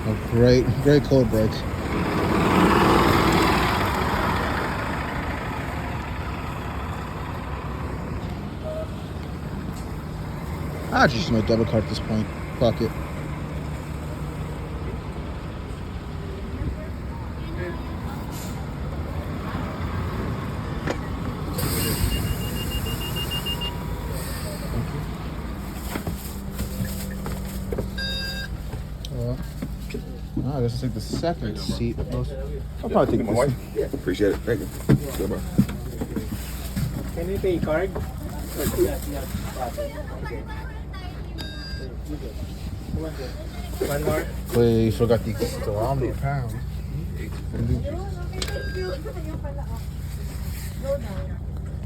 A great cold break. I just use my debit card at this point. Fuck it. I guess I'll take the second seat. I'll probably take my wife. Yeah, appreciate it. Thank you. Good, bro. Can you pay card? One more. We forgot the kilometer pound.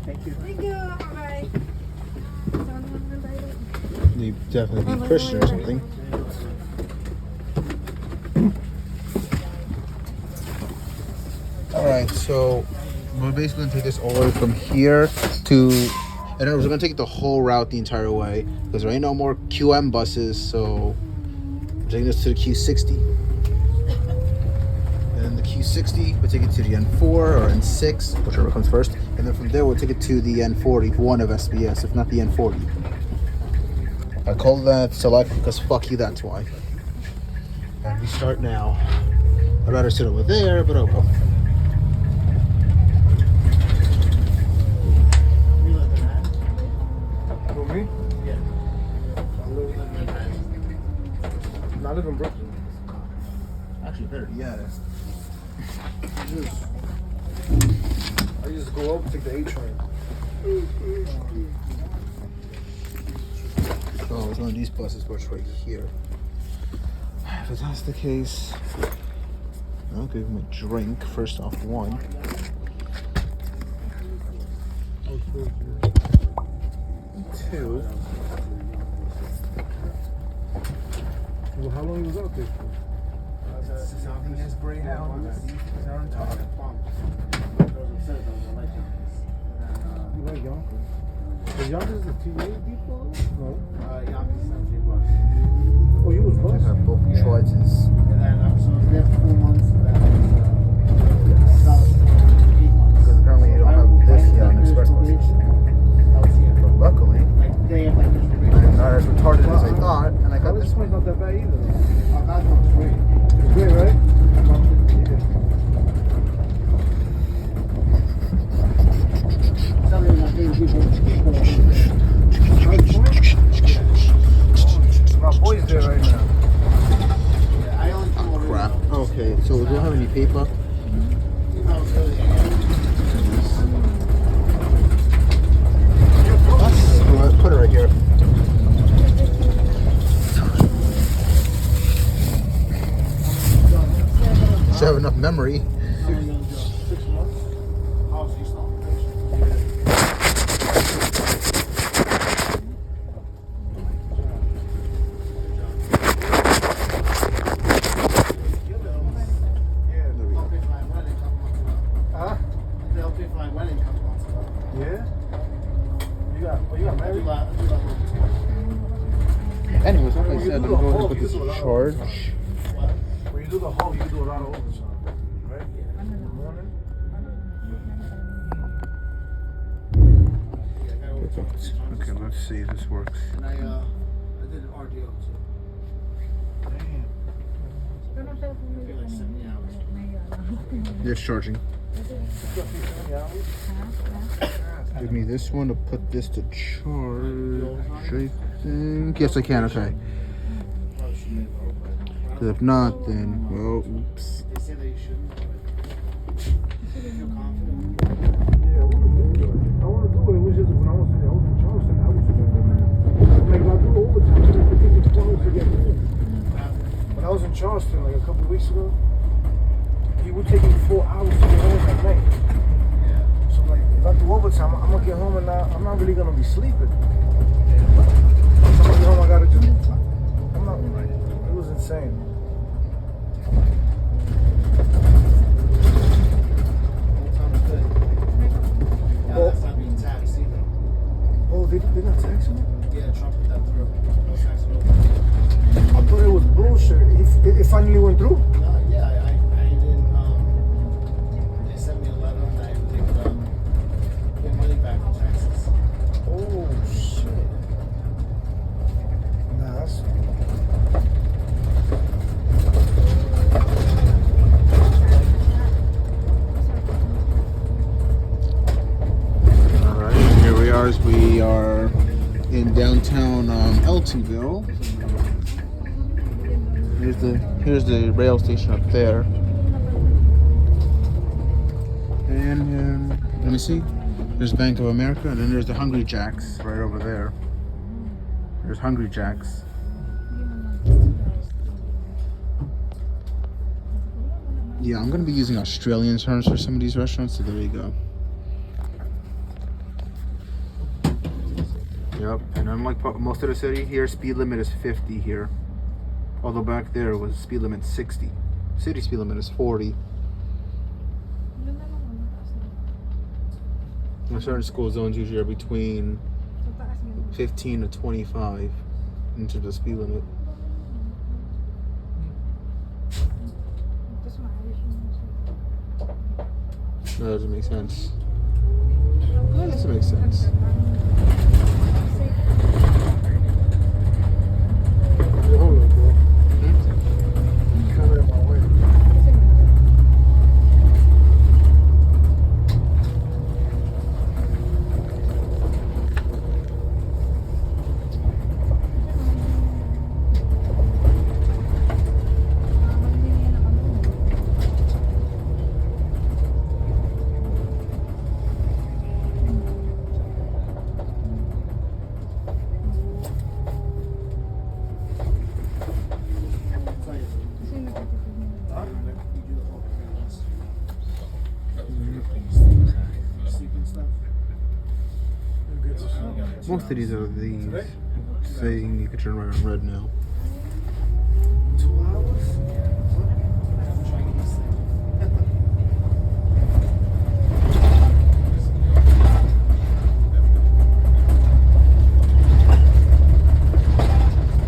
Thank you. Thank you. Bye. They definitely be Christian or something. Alright, so we're basically gonna take this all the way from here to, and then we're gonna take it the whole route the entire way because there ain't no more QM buses, so we're taking this to the Q60. And then the Q60, we'll take it to the N4 or N6, whichever comes first, and then from there we'll take it to the N40, one of SBS, if not the N40. I call that select because fuck you, that's why. And we start now. I'd rather sit over there, but oh well. For me? Yeah. I live in Brooklyn. Actually, better, yeah. I just go up, take the A train. So it's one of these buses which right here. If that's the case, I'll give him a drink. First off, one. Two. Well, how long was out there for? Something is Greyhound. They're on top. You like Yonkers? The Yonkers the TA people? No. Yonkers Century bus. Oh, you was I bus? have both choices. And then I was there for 4 months. And then I was 8 months. Because apparently you don't have this yet on express buses. I was here. But luckily, Like, they have like this bridge. I'm not as retarded as I thought, and I got this This one. one's not that bad either. Oh, that one's great. It's great, right? Some of my favorite people. My boy's there right now. Yeah, I only come over. Crap. Okay, so we don't have any paper. Put it right here. Should have enough memory. 6 months. Oh, so you start. Huh? They'll pay for my wedding a couple months ago. Yeah? You got married? Anyways, like I said, I'm going to put this in charge. When you do the whole, you do a lot of overtime. Right? In the morning? Okay, let's see if this works. And I did an RDO too. Damn. I feel like 70 hours. Yes, charging. Give me this one to put this to charge, I think. Yes, I can, okay. Because if not, then, well, oops. They say that you shouldn't. But you feel confident. Yeah, I want to do it. It was just when I was in Charleston, I was doing it. Like, if I do overtime, I have to take it 2 hours to get home. When I was in Charleston, like a couple weeks ago, he would take me 4 hours to get home at night. So, like, if I do overtime, I'm going to get home and I'm not really going to be sleeping. So, I get home, I got to just, I'm not, like, it was insane. Overtime is good. Yeah, that's not being taxed either. Oh, they're not taxing me? Yeah, Trump put that through. No tax, no overtime. I thought it was bullshit. shit. It finally went through. Yeah, I didn't. They sent me a letter and I didn't get money back from taxes. Oh shit. Nah, that's. Alright, here we are. We are in downtown Eltonville. Here's the rail station up there. And let me see. There's Bank of America, and then there's the Hungry Jack's right over there. There's Hungry Jack's. Yeah, I'm gonna be using Australian terms for some of these restaurants, so there you go. Yep, and unlike most of the city here, speed limit is 50 here. Although back there was speed limit 60. City speed limit is 40. And certain school zones usually are between 15 to 25 in terms of speed limit. That doesn't make sense. That doesn't make sense. Hold up, bro. Kind of in my way. Most of these are these saying you can turn right on red now. 2 hours?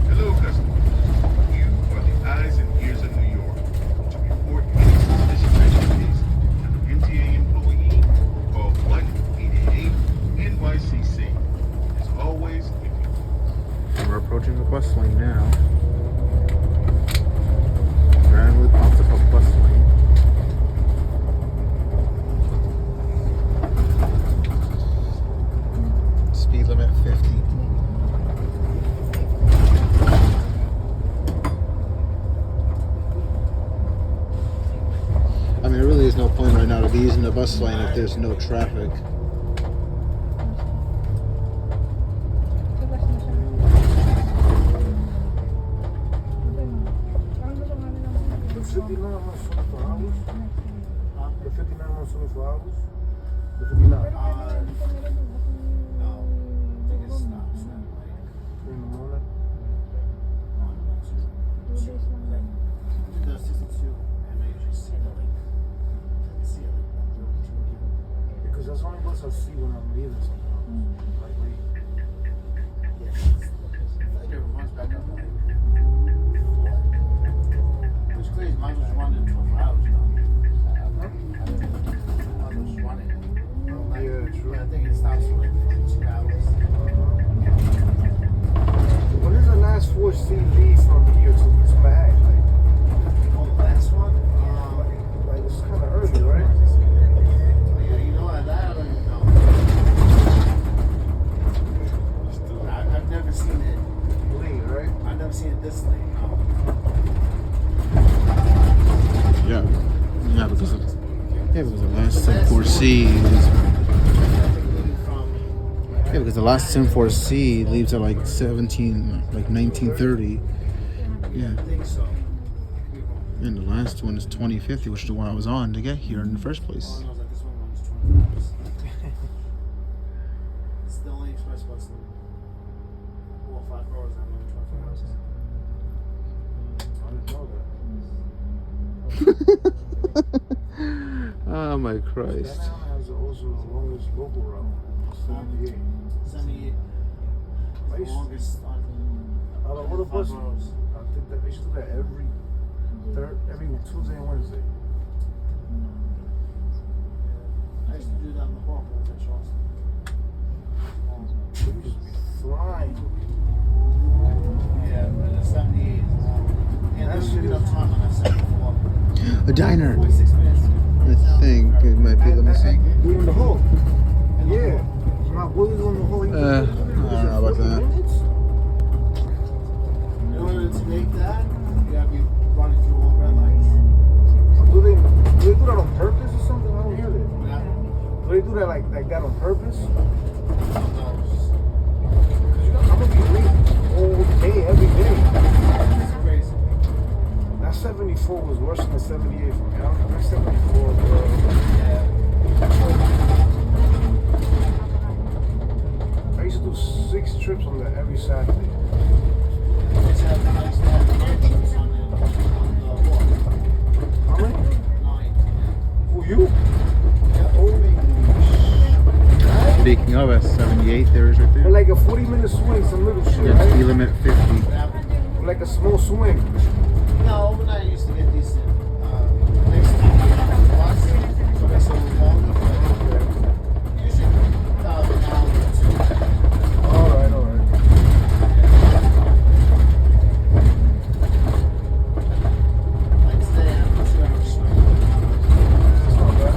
Hello, customer. You are the eyes and ears of New York. To report any suspicious activities of an MTA employee, call 1-888-NYCC. As always, if you And we're approaching the bus lane now. Randomly pops up a bus lane. Speed limit 50. I mean, there really is no point right now to be using the bus lane if there's no traffic. The 59 months 24 hours? The 59 months 24 hours? The 59? No, I think it stops at like In the morning? It does 62, and I usually see it like, I can see it like 132. Because that's the only bus I see when I'm leaving sometimes. Like, wait. Yeah, I think it runs back up like, which crazy, mine was running 12 hours though. Mine was running. Yeah, true. But I think it stops for like 2 hours. When is the last 4C leave from here to back? Like, Oh, the last one? like it's kind of early, right? Yeah, you know what, that I don't even know. I've never seen it. Late, right? I've never seen it this late. No. Yeah. Yeah, because the last SIM4C is. Yeah, because the last SIM4C leaves at like 1930. Yeah. I think so. And the last one is 2050, which is the one I was on to get here in the first place. All I know is that this one runs 20 hours. It's the only express bus in 4 or 5 hours that run 24 hours. I didn't know that. Oh my Christ. That has also the longest local route. 78. 78 is the longest on Out of all the 5 buses, hours. I think They used to do that every Tuesday and Wednesday. I used to do that on the walk when I was at Charleston. They used to be flying. Yeah, but the 78 is long. And there's enough time on that 74. A diner. 46 minutes. I think it might be. Let me see. We in the hole. Yeah. My boys on the hole. I don't know about that. In order to make that, you gotta be running through all red lights. Do they do that on purpose or something? I don't hear that. Yeah. Do they do that like that on purpose? No, I'm gonna be late all day, every day. it's crazy. That 74 was worse than the 78 for me. I don't know. That 74, bro. Yeah. I used to do 6 trips on that every Saturday. I used to have night trips on the walk. How many? 9. Who, you? Yeah, over me. Speaking of S78, there is right But there. like a 40-minute swing, some little shit, Yeah, speed right? limit 50. What happened? Like a small swing. No, overnight I used to get decent. Next time we have a bus, so that's a little longer. But usually an hour or 2. Alright. Like today, I'm 2 hours straight. That's not bad.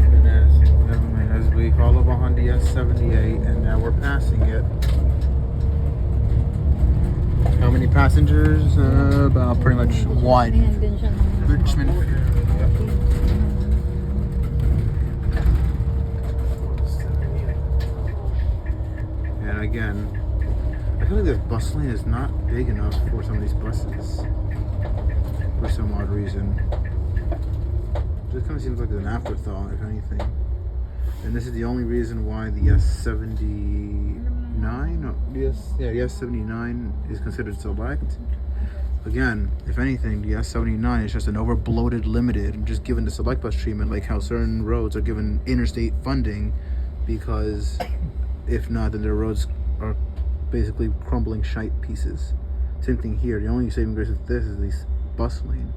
And as we call up on the S78, and now we're passing it. How many passengers? About pretty much one. Richmond. And again, I feel like this bus lane is not big enough for some of these buses. For some odd reason. Just kind of seems like an afterthought, if anything. And this is the only reason why the S79, the S79 is considered select. Again, if anything, the S79 is just an over-bloated limited, and just given the select bus treatment, like how certain roads are given interstate funding, because if not, then their roads are basically crumbling shite pieces. Same thing here. The only saving grace with this is this bus lane.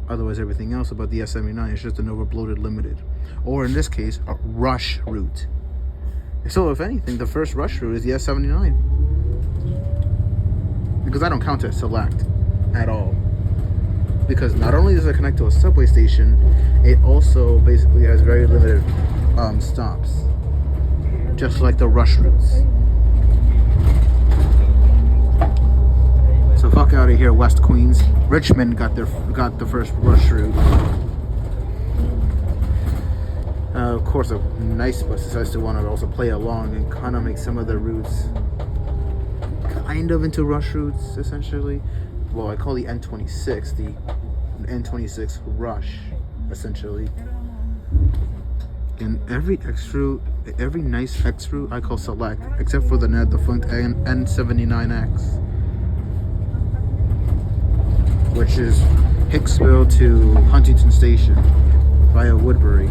Otherwise, everything else about the S79 is just an over-bloated limited. Or in this case, a rush route. So if anything, the first rush route is the S79. Because I don't count it select at all. Because not only does it connect to a subway station, it also basically has very limited stops. Just like the rush routes. So fuck out of here, West Queens. Richmond got the first rush route. Of course, a nice bus decides to want to also play along and kind of make some of the routes kind of into rush routes, essentially. Well, I call the N26 the N26 rush, essentially. And every nice X route I call select, except for the defunct N79X. Which is Hicksville to Huntington Station via Woodbury.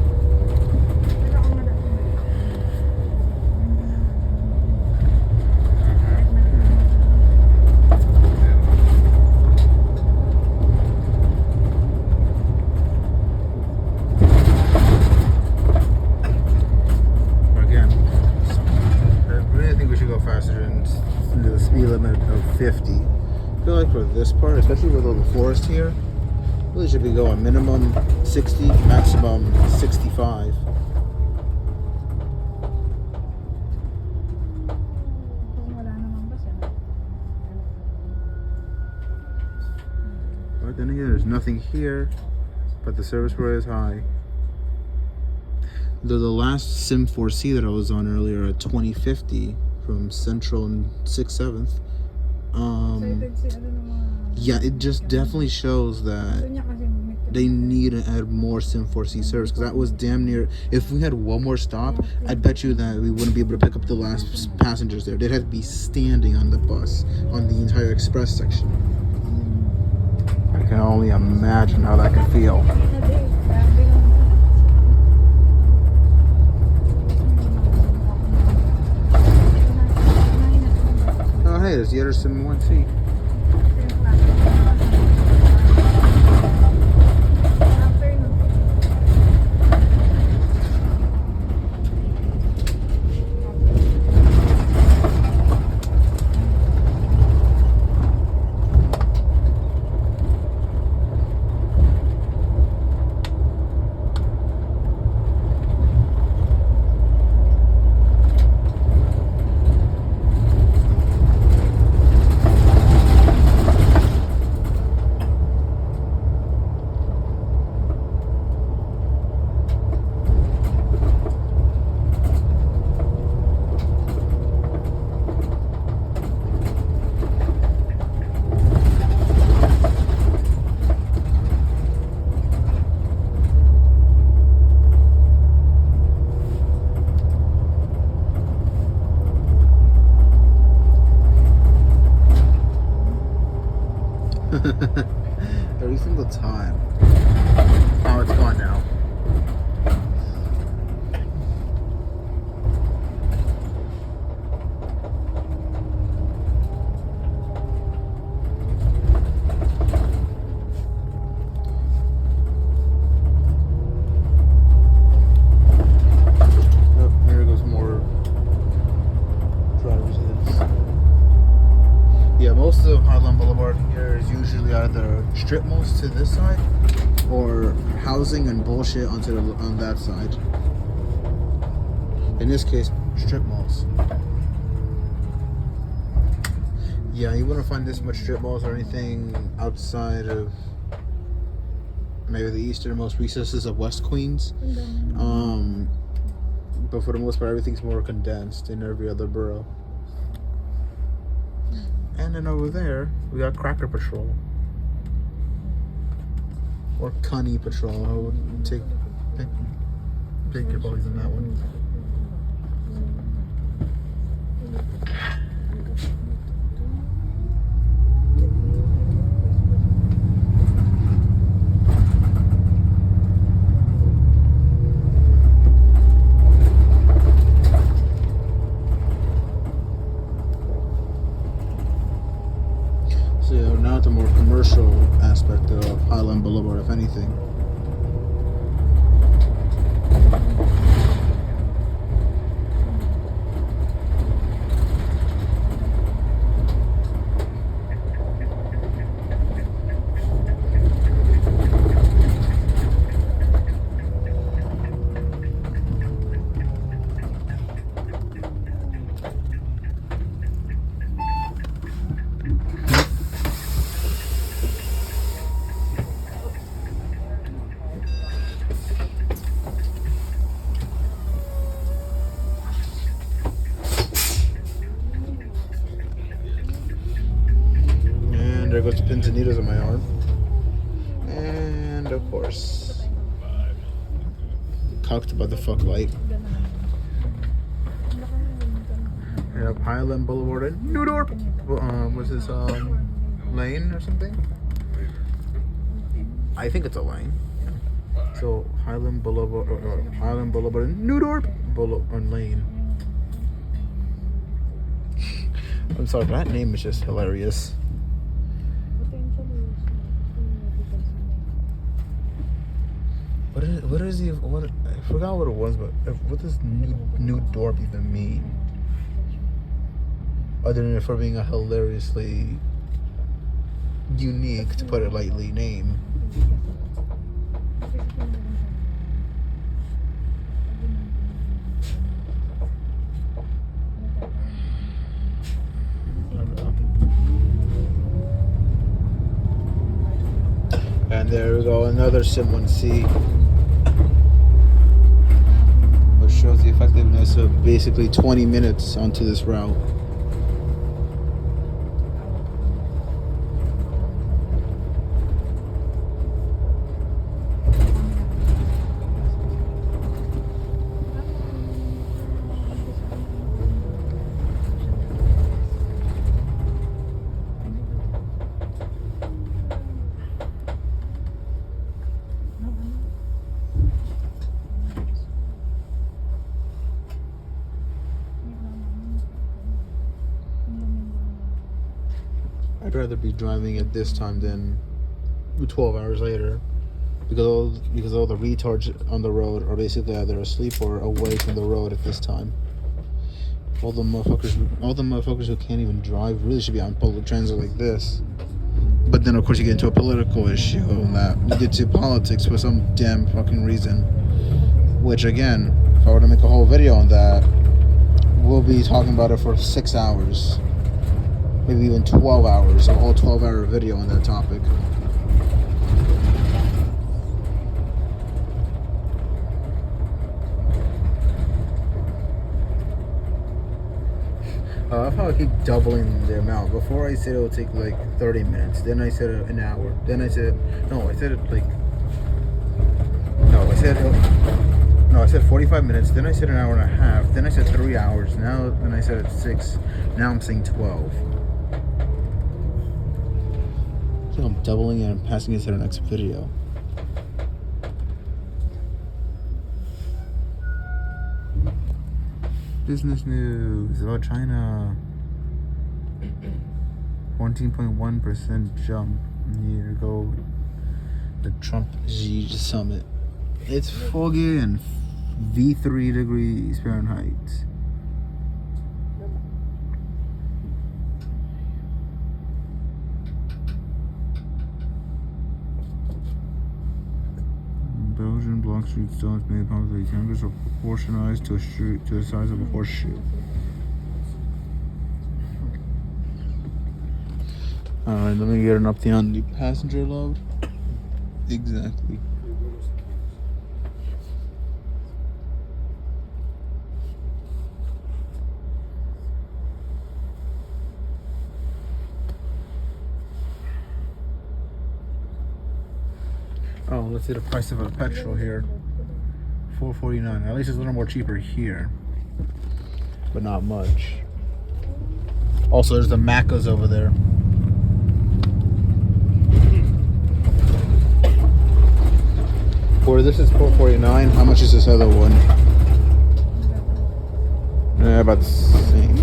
Again, I really think we should go faster into the speed limit of 50. I feel like for this part, especially with all the forest here, really should be going minimum 60, maximum 65. But then again, there's nothing here, but the service provider is high. The last SIM1C that I was on earlier at 2050 from Central and 6th 7th. Yeah, it just definitely shows that They need to add more SIM1C service because that was damn near. If we had one more stop, I'd bet you that we wouldn't be able to pick up the last passengers there. They'd have to be standing on the bus on the entire express section. I can only imagine how that could feel. Oh, hey, there's the other SIM1C. Every single time. Oh, it's gone now. Oh, there goes more drivers. Yeah, most of Highland Boulevard here is usually either strip malls to this side or housing and bullshit on that side. In this case, strip malls. Yeah, you wouldn't find this much strip malls or anything outside of maybe the easternmost recesses of West Queens. But for the most part, everything's more condensed in every other borough. And then over there, we got Cracker Patrol. Or Cunny Patrol. I would take your boys in that one. So yeah, now at the more commercial aspect of Highland Boulevard, if anything. There goes the pins and needles on my arm. And of course, cocked by the fuck light. We have Highland Boulevard and New Dorp. What's this, lane or something? I think it's a lane. So Highland Boulevard and New Dorp lane. I'm sorry, that name is just hilarious. What is he? What I forgot what it was, but what does New Dorp even mean? Other than it for being a hilariously unique, to put it lightly, name. And there we go, another SIM1C. Which shows the effectiveness of basically 20 minutes onto this route. I'd rather be driving at this time than 12 hours later, because all the retards on the road are basically either asleep or away from the road at this time. All the motherfuckers who can't even drive really should be on public transit like this. But then of course you get into a political issue and that you get to politics for some damn fucking reason. Which again, if I were to make a whole video on that, we'll be talking about it for 6 hours. Maybe even 12 hours, a whole 12-hour video on that topic. I'll probably keep doubling the amount. Before I said it would take like 30 minutes. Then I said an hour. Then I said, I said 45 minutes. Then I said an hour and a half. Then I said 3 hours. Then I said it's 6. Now I'm saying 12. I think I'm doubling it and passing it to the next video. Business news about China. 14.1% jump year ago. The Trump Xi summit. It's fucking V3 degrees Fahrenheit. Belgian block street stones made publicly. Cameras are proportionized to the size of a horseshoe. Alright, let me get an update on the passenger load. Exactly. Oh, let's see the price of a petrol here. $4.49. At least it's a little more cheaper here, but not much. Also, there's the Maccas over there. Where this is $4.49. How much is this other one? Yeah, about the same.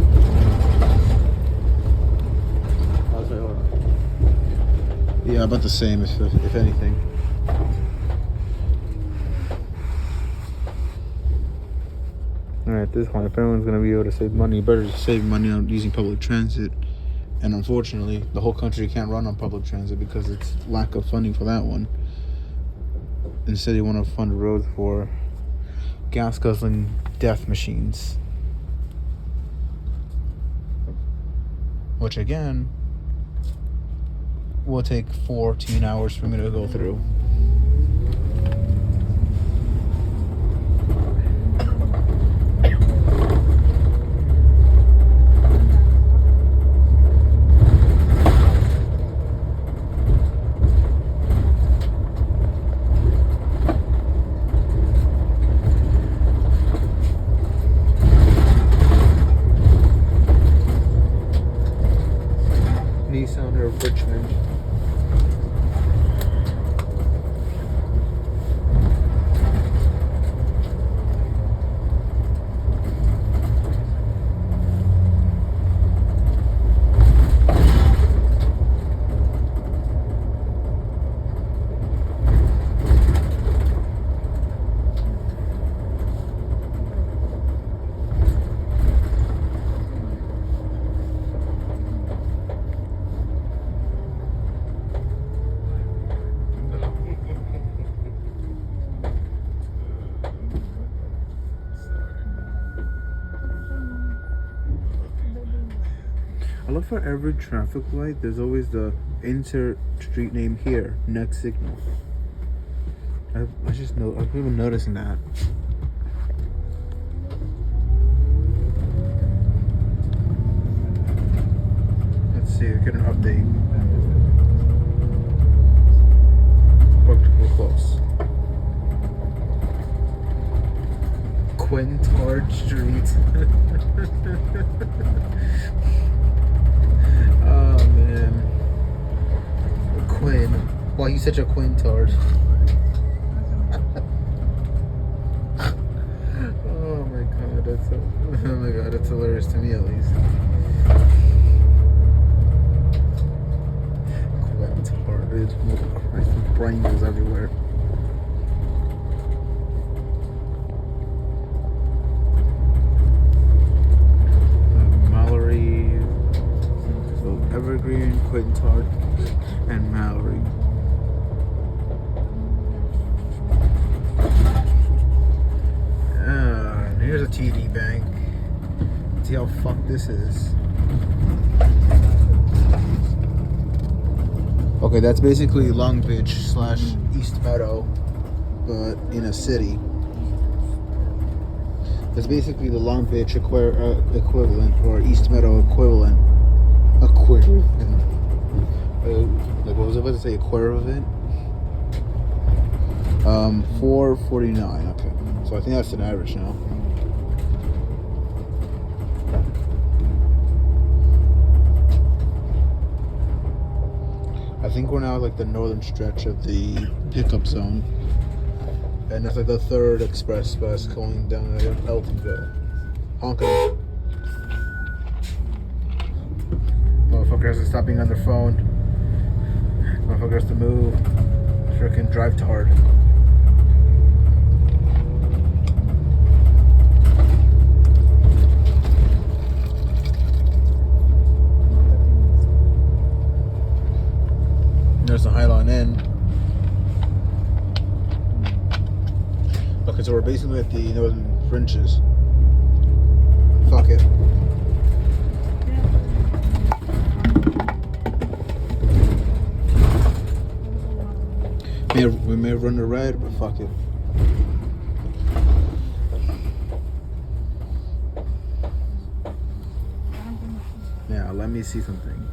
Yeah, about the same, if anything. At this point, if anyone's going to be able to save money, you better save money on using public transit. And unfortunately, the whole country can't run on public transit because it's lack of funding for that one. Instead, they want to fund roads for gas-guzzling death machines. Which, again, will take 14 hours for me to go through. Nissan of Richmond. I love for every traffic light, there's always the insert street name here, next signal. I've been noticing that. Let's see, get an update. We're close. Quintard Street. Oh man, Quinn. Why you such a Quintard? Oh my god, that's hilarious to me at least. retard. And Mallory. And here's a TD bank. See how fucked this is. Okay, that's basically Long Beach / East Meadow, but in a city. That's basically the Long Beach equivalent, or East Meadow equivalent. Like, what was I about to say? Equivalent? 449. Okay, so I think that's an average now. I think we're now like the northern stretch of the pickup zone. And it's like the third express bus going down to Eltonville. Honking. Motherfucker has to stop being on their phone. Motherfucker has to move. Freaking drive hard. There's the Highline Inn. Okay, so we're basically at the northern fringes. Fuck it. We may have run the red, but fuck it. Now, let me see something.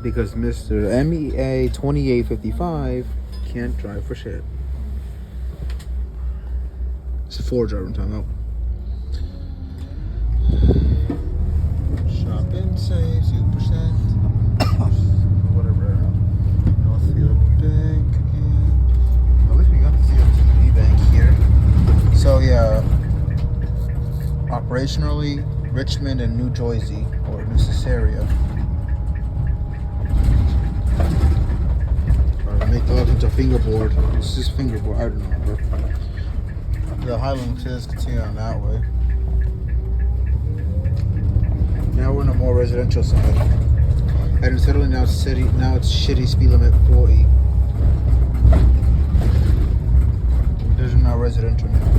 Because Mr. MEA 2855 can't drive for shit. It's a 4 driver I'm talking about. Shop and save 2%. Whatever. Northfield Bank again. At least we got the CFTV Bank here. So yeah, operationally, Richmond and New Jersey or New Caesarea. Make the left into fingerboard. This is fingerboard. I don't remember. The Highland says continue on that way. Now we're on a more residential side. And instead of now city, now it's shitty speed limit 40. There's now residential now.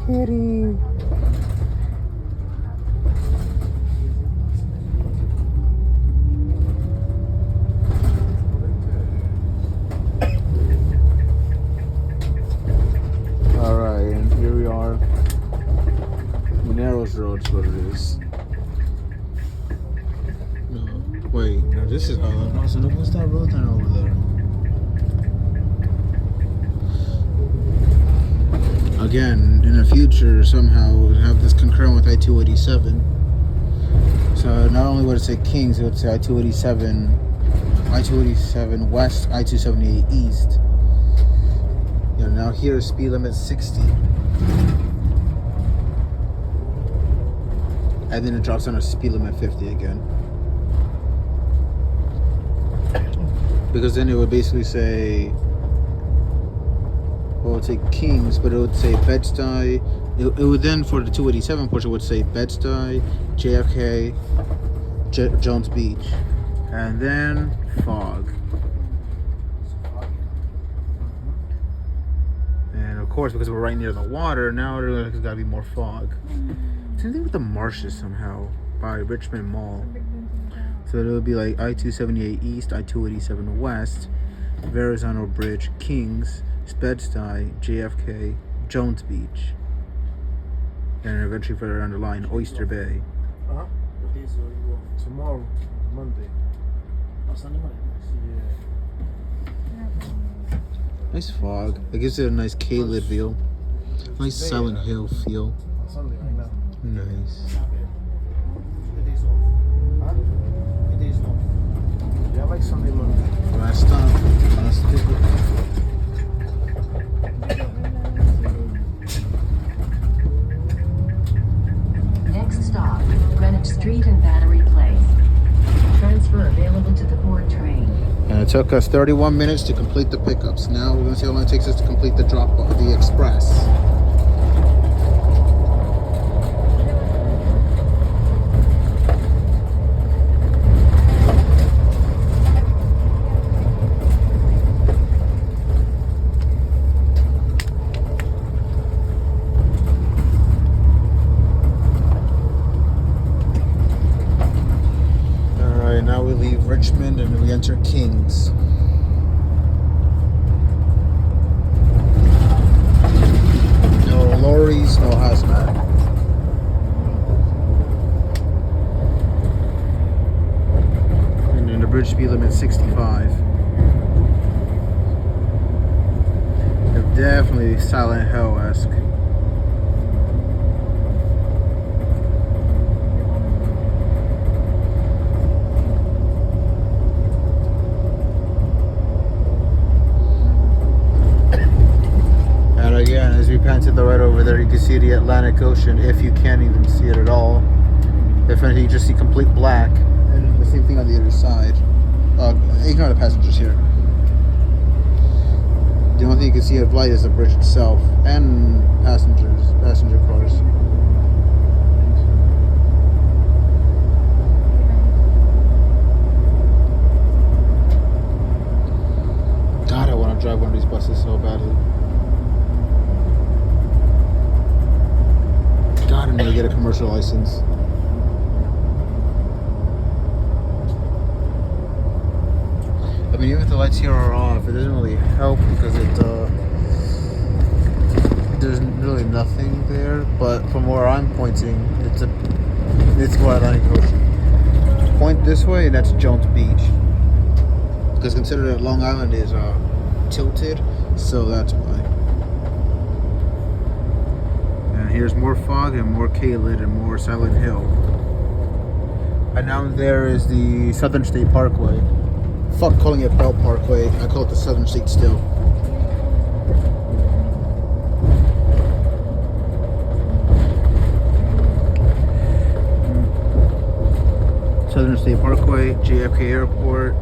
Kitty. Alright, and here we are. Narrows Road is what it is. No, wait, no, this is Highland. No, so what's that road then over there? Again, in the future, somehow we'll have this concurrent with I-287. So not only would it say Kings, it would say I-287 West, I-278 East. You know, now here speed limit 60. And then it drops down to speed limit 50 again. Because then it would basically say, well, it would say Kings, but it would say Bed-Stuy. It would then, for the 287 portion, it would say Bed-Stuy, JFK, Jones Beach, and then fog. And of course, because we're right near the water, now there's got to be more fog. Same thing with the marshes somehow by Richmond Mall. So it would be like I-278 East, I-287 West, Verrazano Bridge, Kings, Bed-Stuy, JFK, Jones Beach. and eventually further down the line, Oyster Bay. Huh? What days are you off? Tomorrow, Monday. Oh, Sunday morning. Yeah. Nice fog. It gives it a nice K-lid feel. Nice Today, Silent Hill feel. On Sunday right now. Nice. Not bad. Good days off. Huh? Good days off. Yeah, I like Sunday, Monday. Last stop. Last ticket. Next stop, Greenwich Street and Battery Place. Transfer available to the board train. And it took us 31 minutes to complete the pickups. Now we're going to see how long it takes us to complete the drop of the express. Alright, now we leave Richmond and we enter Kings. No lorries, no hazmat. And then the bridge speed limit 65. They're definitely Silent Hill-esque. And again, as we pan to the right over there, you can see the Atlantic Ocean, if you can even see it at all. If anything, you just see complete black. And the same thing on the other side. Ignore the passengers here. The only thing you can see of light is the bridge itself and passenger cars. God, I want to drive one of these buses so badly. God, I'm gonna get a commercial license. I mean, even if the lights here are off, it doesn't really help because there's really nothing there. But from where I'm pointing, it's more Atlantic Ocean. Point this way, and that's Jones Beach. Because consider that Long Island is tilted, so that's why. And here's more fog and more K-lid and more Silent Hill. And down there is the Southern State Parkway. Fuck calling it Belt Parkway. I call it the Southern State still. Southern State Parkway, JFK Airport,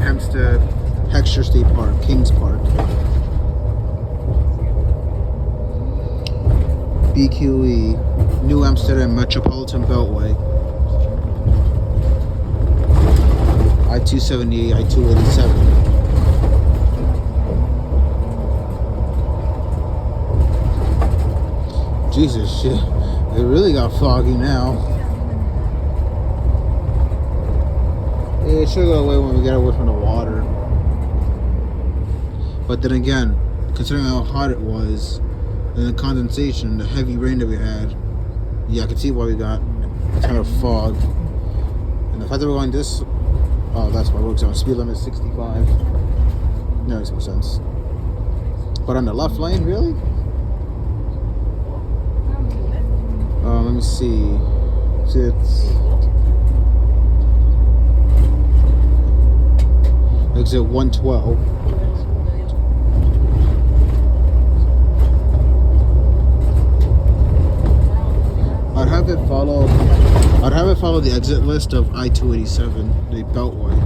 Hempstead, Heckscher State Park, Kings Park. BQE, New Amsterdam Metropolitan Beltway. I-278, I-287. Jesus shit. It really got foggy now. It should go away when we get away from the water. But then again, considering how hot it was, and the condensation, the heavy rain that we had, yeah, I can see why we got a ton of fog. And the fact that we're going this, oh, that's my road zone. Speed limit is 65. That makes no sense. But on the left lane, really? Let me see. It's exit 112. I'd have it follow the exit list of I-287, the Beltway.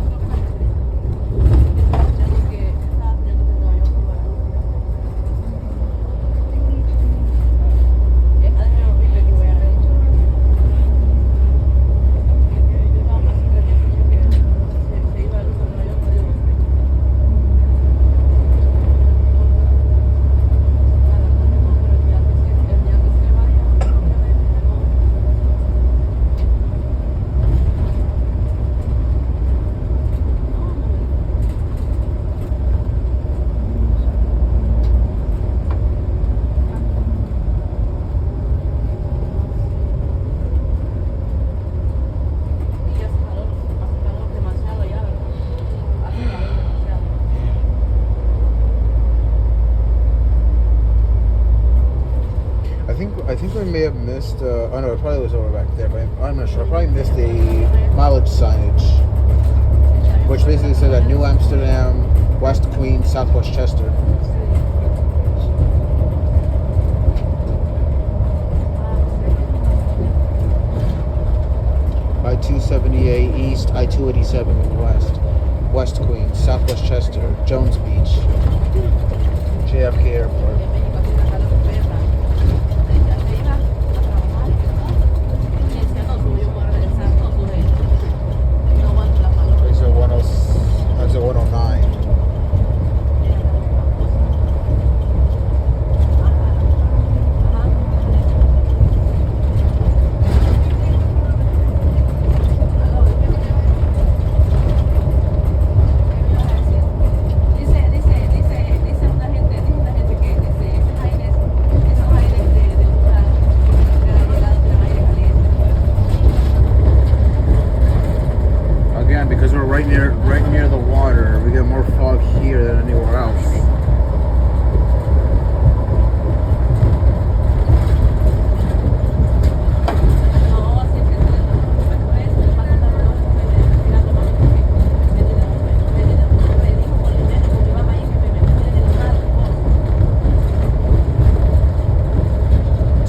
think we may have missed. Oh no, it probably was over back there, but I'm not sure. I probably missed the mileage signage, which basically said that New Amsterdam, West Queens, Southwest Chester. I-278 East, I-287 West, West Queens, Southwest Chester, Jones Beach, JFK Airport. Exit 109. Again, because we're right near the water, we get more fog here than anywhere else.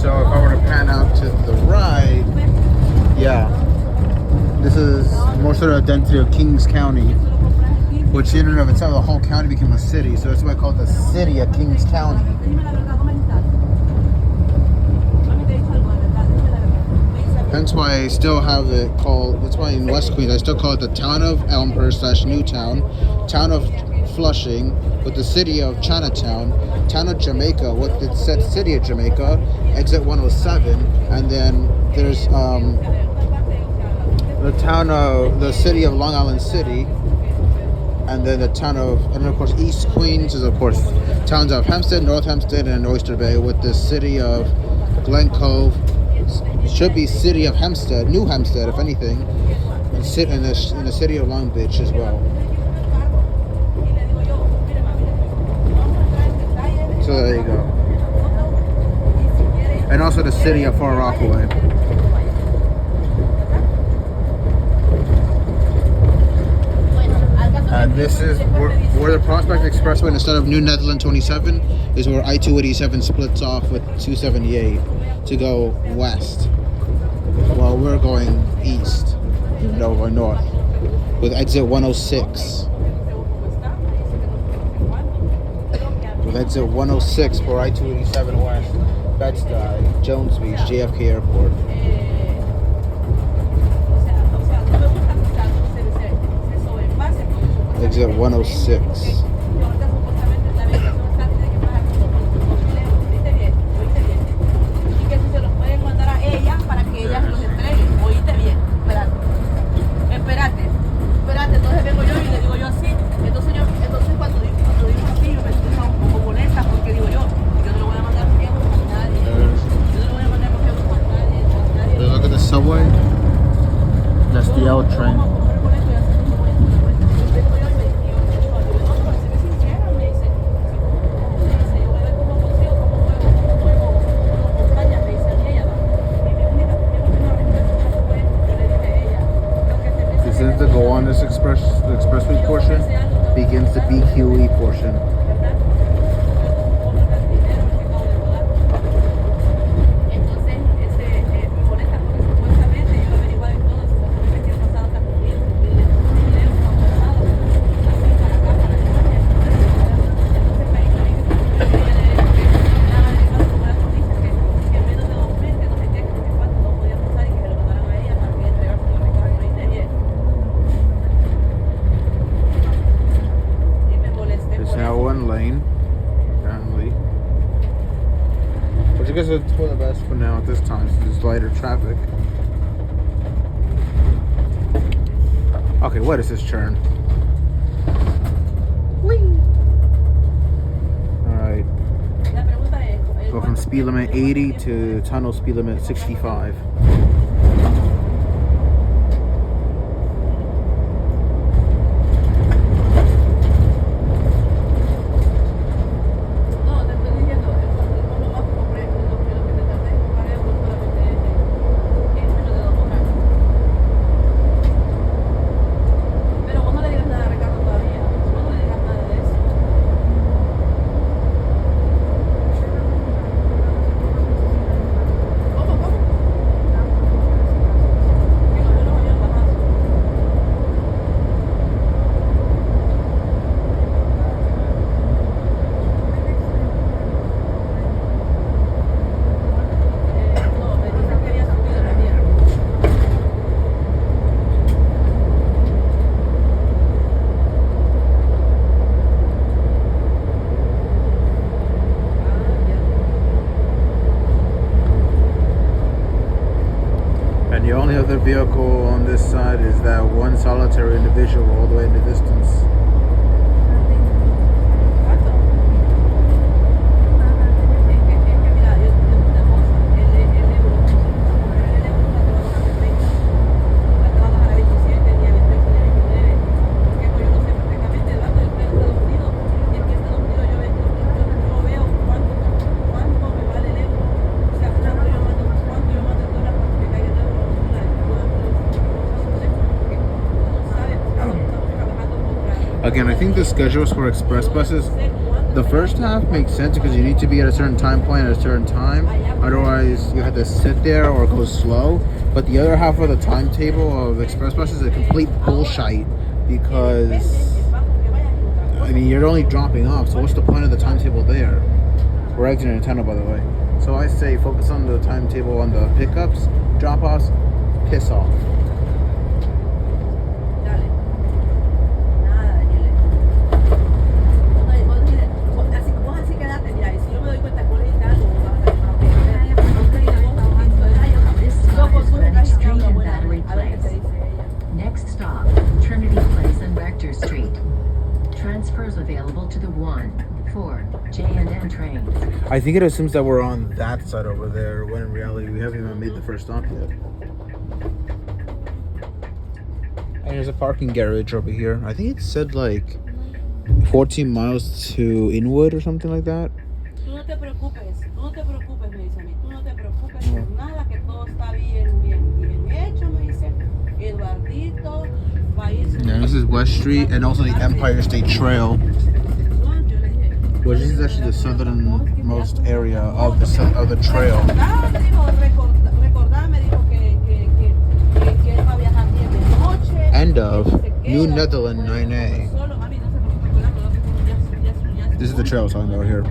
So if I were to pan out to the right, yeah. This is more sort of density of Kings County, which in and of itself, the whole county became a city. So that's why I call it the city of Kings County. Hence why I still have it called, that's why in West Queens, I still call it the town of Elmhurst / Newtown, town of Flushing, with the city of Chinatown, town of Jamaica, with the said city of Jamaica, exit 107, and then there's, the city of Long Island City, and then the town of, and of course East Queens is of course towns of Hempstead, North Hempstead, and Oyster Bay, with the city of Glen Cove. It should be city of Hempstead, New Hempstead, if anything, and sit in the city of Long Beach as well. So there you go, and also the city of Far Rockaway. And this is where the Prospect Expressway, instead of New Netherland 27, is where I-287 splits off with 278 to go west. While we're going east, even though we're north, with exit 106. With exit 106 for I-287 west, Bed-Stuy, Jones Beach, JFK Airport. Exit 106. Look at the subway. That's the L train. To go on this expressway portion begins the BQE portion. I guess it's for the best for now at this time, since there's lighter traffic. Okay, what is this turn? Alright. Go from speed limit 80 to tunnel speed limit 65. vehicle on this side is that one solitary individual all the way in the distance. Again, I think the schedules for express buses, the first half makes sense because you need to be at a certain time point at a certain time. Otherwise, you have to sit there or go slow. But the other half of the timetable of express buses is a complete bullshit because, I mean, you're only dropping off. So what's the point of the timetable there? We're exiting a tunnel, by the way. So I say focus on the timetable on the pickups, drop-offs, piss off. Available to the 1, 4, J&N trains. I think it assumes that we're on that side over there, when in reality we haven't even made the first stop yet. And there's a parking garage over here. I think it said like 14 miles to Inwood or something like that. Tú no te preocupes, me dice a mí. Tú no te preocupes por nada, que todo está bien hecho, me dice. Eduardito. Yeah, this is West Street and also the Empire State Trail, which is actually the southernmost area of the trail. End of New Netherland 9A. This is the trail I was talking about here.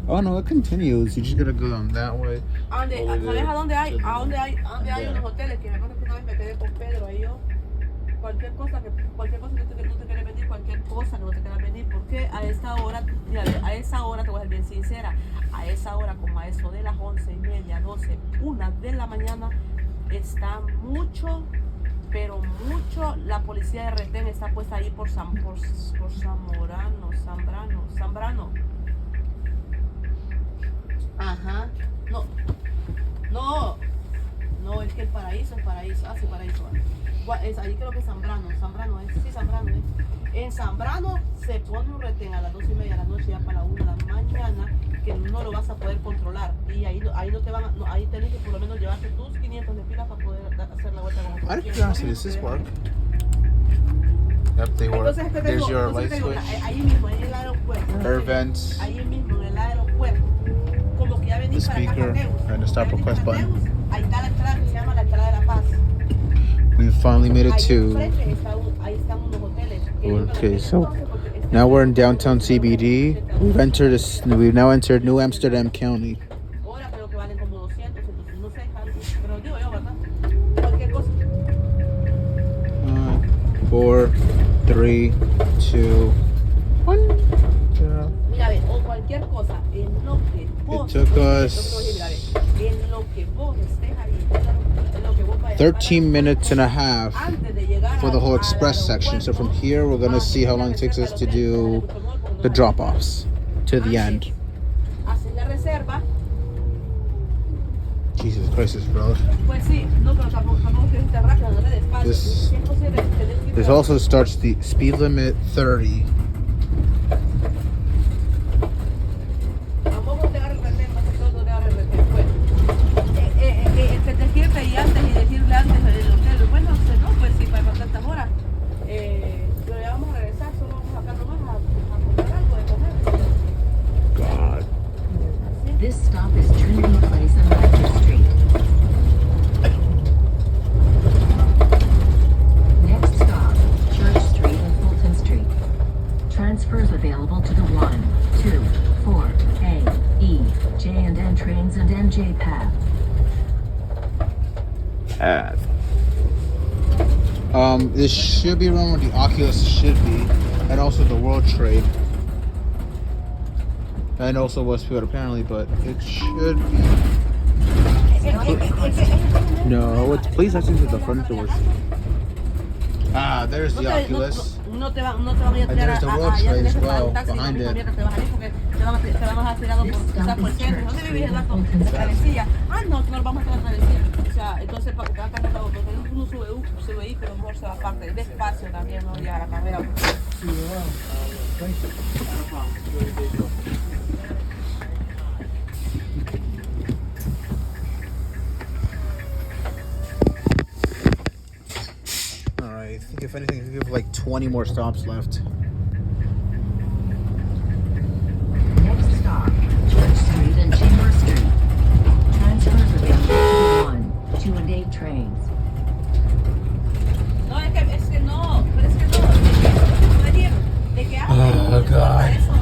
Oh no, it continues. You just gotta go down that way. ¿Sabes a dónde hay? ¿A dónde hay unos hoteles? Que me acuerdo que una vez me quedé con Pedro ahí yo. Cualquier cosa que no te quieras venir, cualquier cosa que no te quieras venir, porque a esta hora, mira, a esa hora te voy a ser bien sincera, a esa hora como a eso de las 11:30, 12, 1 de la mañana, está mucho, pero mucho, la policía de retén está puesta ahí por Zambrano. Ajá. No, es que el paraíso. Ah, sí, paraíso. Es ahí creo que es Zambrano es. Sí, Zambrano es. En Zambrano se pone un retén a las 2:30 de la noche, ya para la 1 de la mañana, que no lo vas a poder controlar. Y ahí no te van a, no, ahí tenés que por lo menos llevarte tus 500 de pilas para poder hacer la vuelta como Out of curiosity, does this work? Yep, they work. Entonces, There's your light switch. Ahí mismo, en el aeropuerto. Air vents. Ahí mismo, en el aeropuerto. Como que ya The venís para acá, speaker Cateus. and the stop request button. Ahí está la entrada que se llama la entrada de La Paz. We finally made it Ahí to. enfrente ahí están unos hoteles. Okay, so now we're in downtown CBD. We've now entered New Amsterdam County. Ahora creo que valen como 200, entonces no sé, pero digo yo, ¿verdad? Cualquier cosa. 4, 3, 2, 1. Mira, ve, o cualquier cosa, en lo que vos. It took us En lo que vos estés ahí, en lo que vos vayas 13 minutes and a half antes de llegar for the whole al express section. So from here, we're gonna see how long it takes us to do the drop-offs to the end. Haces la reserva. Jesus Christ, this road. Pues sí, no, pero tampoco que esté rápido, no te despacio. This- Si es posible, tenés que ir This also starts the speed limit 30. Tampoco te agarre el retén, más que todo te agarre el retén. Pues, que te quiere pedir antes y decirle antes en el hotel. Bueno, no, pues sí, para tantas horas. Pero ya vamos a regresar, solo vamos acá nomás a comprar algo de comer. God. This stop is Trinity Place and Rector Street. Next stop, Church Street and Fulton Street. Transfers available to the 1, 2, 4, A, E, J&N trains and MJ path. This should be around where the Oculus should be, and also the World Trade. And also Westfield apparently, but it should be. No, it's please actually at the front doors. Ah, there's the Oculus. No te van a And there's the road trade as well te behind it. van a dejar tirado por quizás por el centro. ¿Dónde vives, Eduardo? Travesía. Ah, no, no vamos a hacer la travesía. O sea, entonces para que acá no uno su vehículo mejor se va aparte. Despacio también, no ya a la carrera. I think if anything, we have like 20 more stops left. Next stop, Church Street and Chamber Street. Transfers available to 1, 2, and 8 trains. No, es que no, pero es que no. Oh, God. Eso,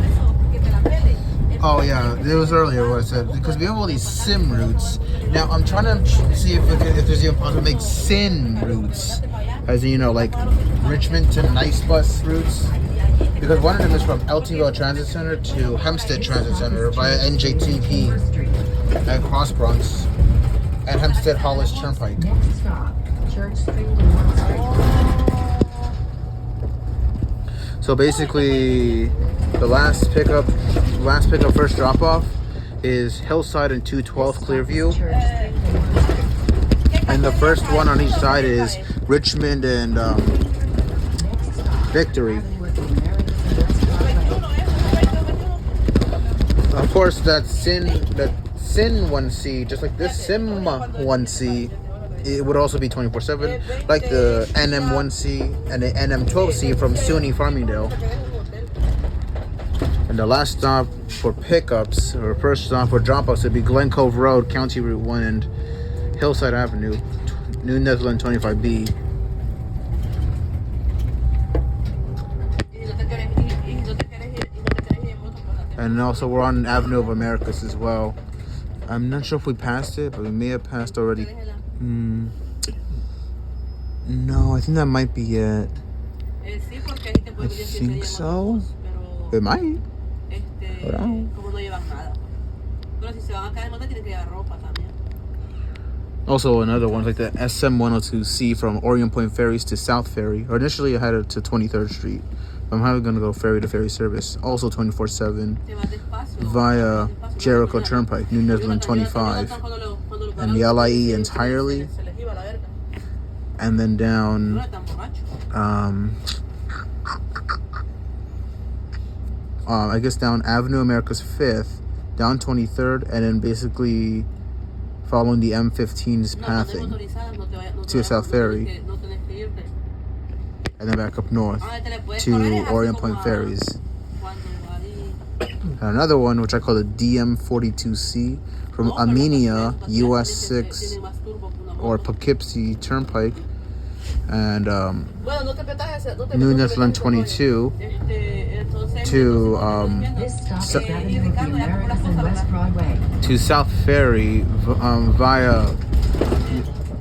que te la pele. Oh yeah, it was earlier what I said, because we have all these SIM routes. Now I'm trying to see if there's even possible to make SIN routes, as in, you know, like Richmond to Nice bus routes, because one of them is from Eltingville Transit Center to Hempstead Transit Center via NJTP at Cross Bronx and Hempstead Hollis Turnpike. Next stop, Church Street and 1 Street. So basically, the last pickup, first drop off is Hillside and 212 Clearview. And the first one on each side is Richmond and Victory. Of course, that SIM1C, just like this SIM1C, it would also be 24/7, like the NM1C and the NM12C from SUNY Farmingdale. And the last stop for pickups, or first stop for drop-offs, would be Glen Cove Road, County Route 1, and Hillside Avenue, New Netherland 25B. And also we're on Avenue of Americas as well. I'm not sure if we passed it, but we may have passed already. No, I think that might be it. I think so. It might. Hold on. Also another one like the SM102C from Orion Point Ferries to South Ferry. Or initially I had it to 23rd Street. I'm probably going to go ferry to ferry service. Also 24/7 via Jericho Turnpike, New Netherland 25. And the LIE entirely. And then down I guess down Avenue America's 5th, down 23rd, and then basically following the M15's pathing to South Ferry, and then back up north to Orion Point Ferries. And another one, which I call the DM42C, from Armenia, US 6, or Poughkeepsie Turnpike, and New Netherland 22 to to South Ferry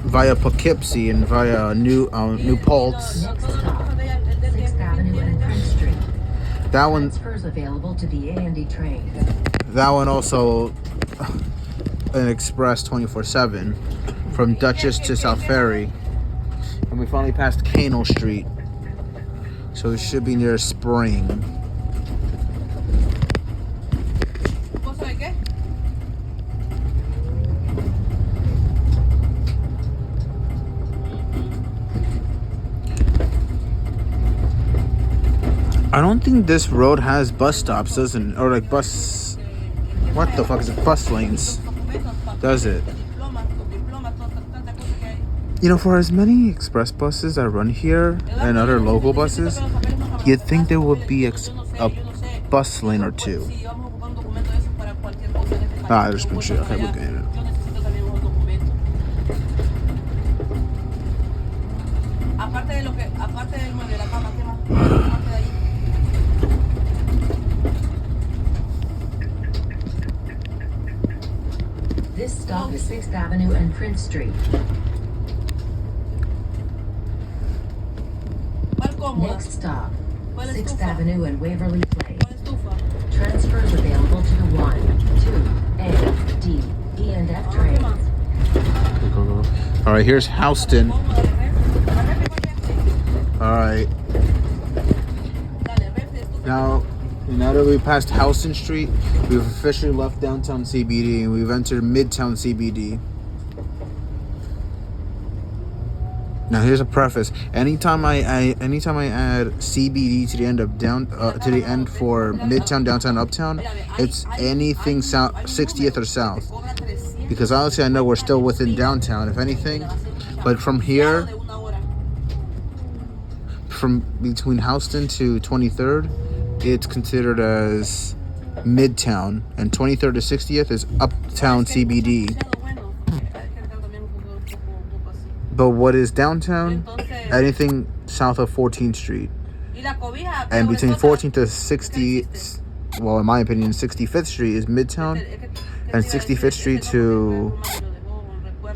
via Poughkeepsie and via New Paltz. That one. Available to the A&D train. That one also an express 24/7 from Dutchess to South Ferry. And we finally passed Canal Street, so it should be near Spring. I don't think this road has bus stops, doesn't it? Or like bus... What the fuck is it? Bus lanes. Does it? You know, for as many express buses that run here and other local buses, you'd think there would be a bus lane or two. Ah, there's been shit. Okay, we're getting it. This stop is 6th Avenue and Prince Street. Next stop, 6th Avenue and Waverly Place. Transfers available to the 1, 2, A, D, E, and F trains. All right, here's Houston. All right. Now that we passed Houston Street, we've officially left downtown CBD and we've entered Midtown CBD. Now here's a preface. Anytime I add CBD to the end of for Midtown, Downtown, Uptown, it's anything south 60th or south. Because honestly, I know we're still within downtown, if anything. But from here, from between Houston to 23rd, it's considered as Midtown, and 23rd to 60th is Uptown CBD. But what is downtown? Anything south of 14th Street. And between 14th to 60th, well, in my opinion, 65th Street is Midtown. And 65th Street to,